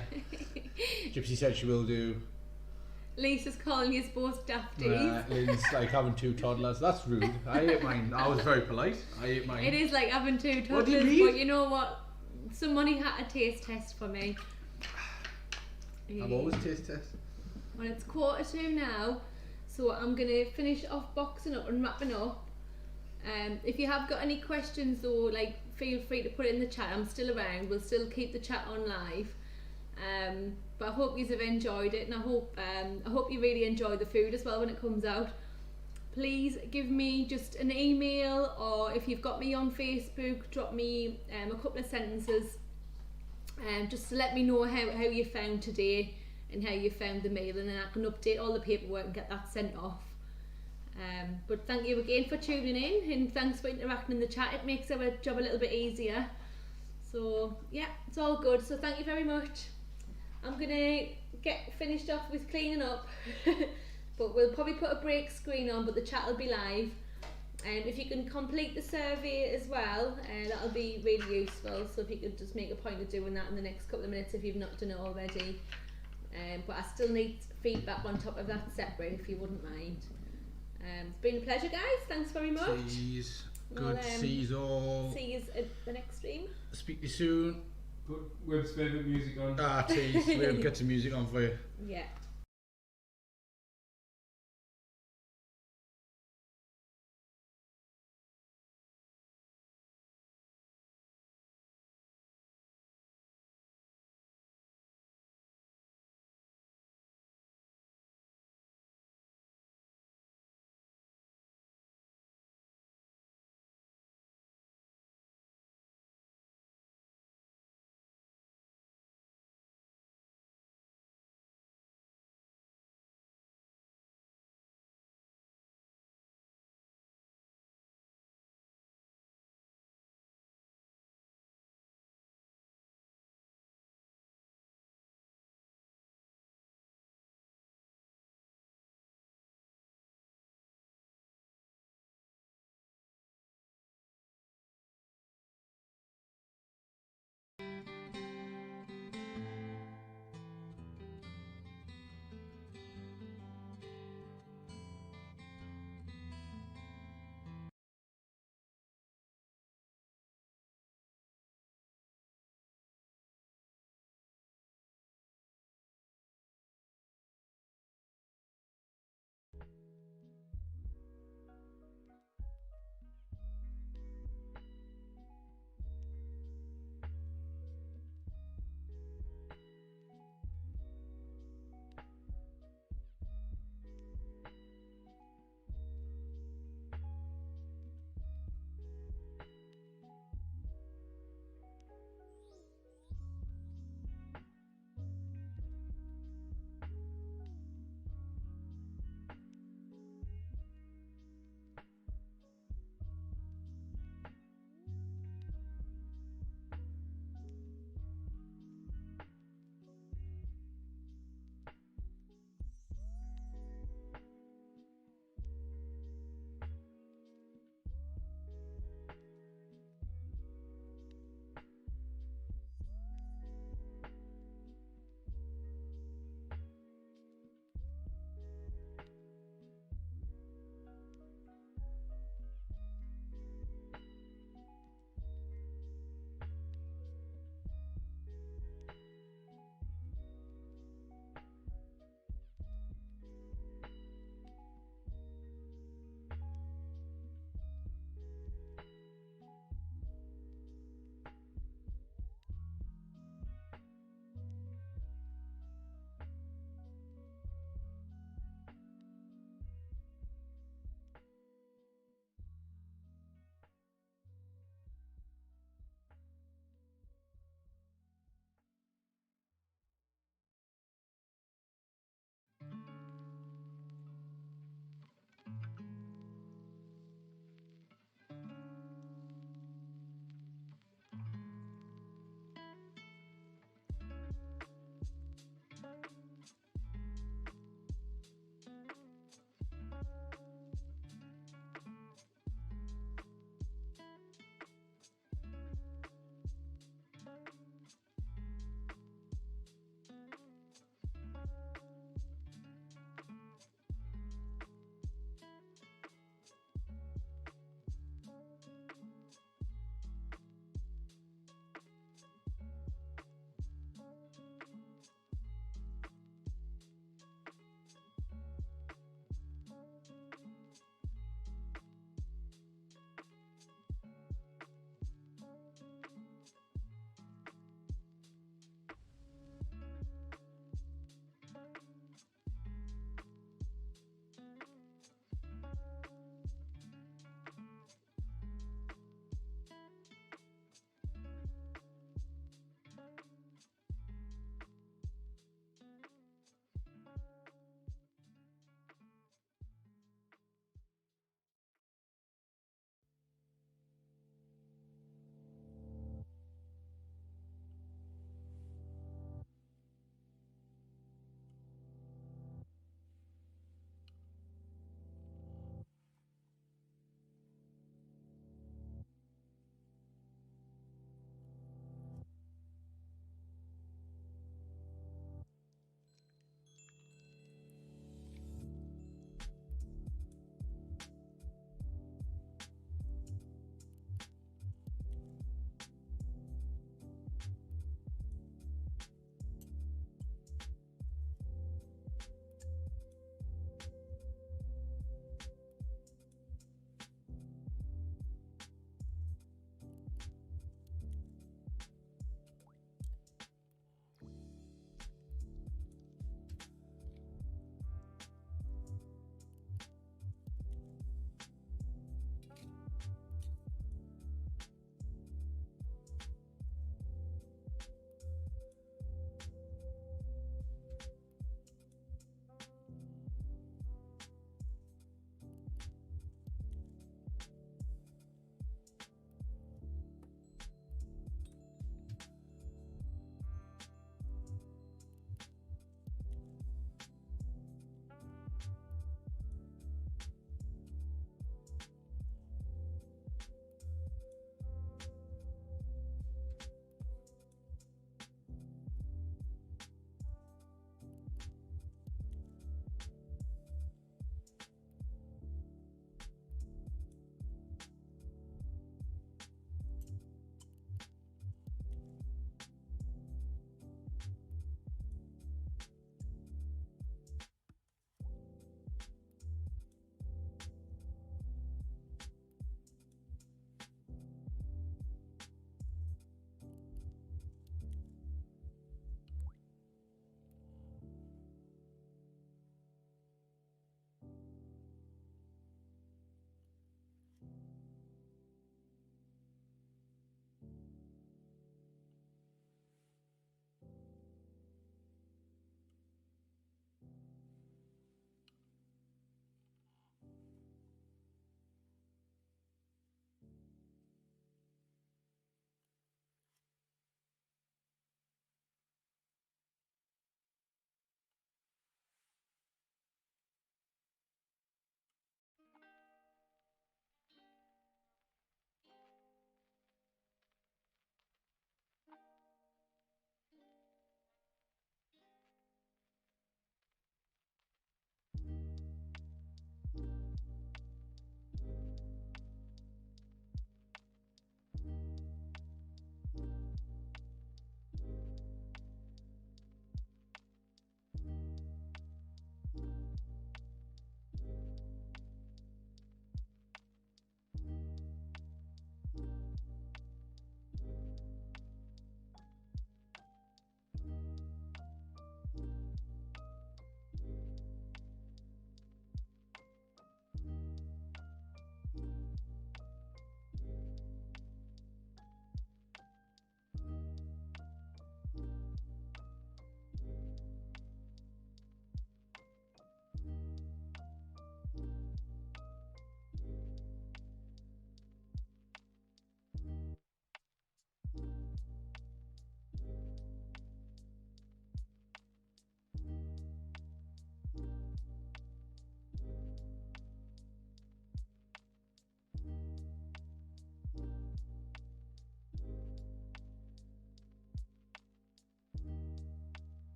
Gypsy said she will do. Lisa's calling you both dafties. Lynn's like having 2 toddlers. That's rude. I ate mine. I was very polite. I ate mine. It is like having 2 toddlers, What do you mean? but you know what? Somebody had a taste test for me. I've always taste test. Well, it's 1:45 now, so I'm going to finish off boxing up and wrapping up. If you have got any questions though, like feel free to put it in the chat. I'm still around. We'll still keep the chat on live. But I hope you have enjoyed it, and I hope you really enjoy the food as well when it comes out. Please give me just an email, or if you've got me on Facebook, drop me a couple of sentences, just to let me know how you found today and how you found the meal, and then I can update all the paperwork and get that sent off. But thank you again for tuning in, and thanks for interacting in the chat. It makes our job a little bit easier. So yeah, it's all good. So thank you very much. I'm gonna get finished off with cleaning up, but we'll probably put a break screen on, but the chat will be live. And if you can complete the survey as well, that'll be really useful. So if you could just make a point of doing that in the next couple of minutes if you've not done it already. But I still need feedback on top of that separate, if you wouldn't mind. It's been a pleasure, guys. Thanks very much. Cheese. Good to see you all. See you at the next stream. Speak to you soon. Put Web's favourite music on. Tease. We'll get some music on for you. Yeah.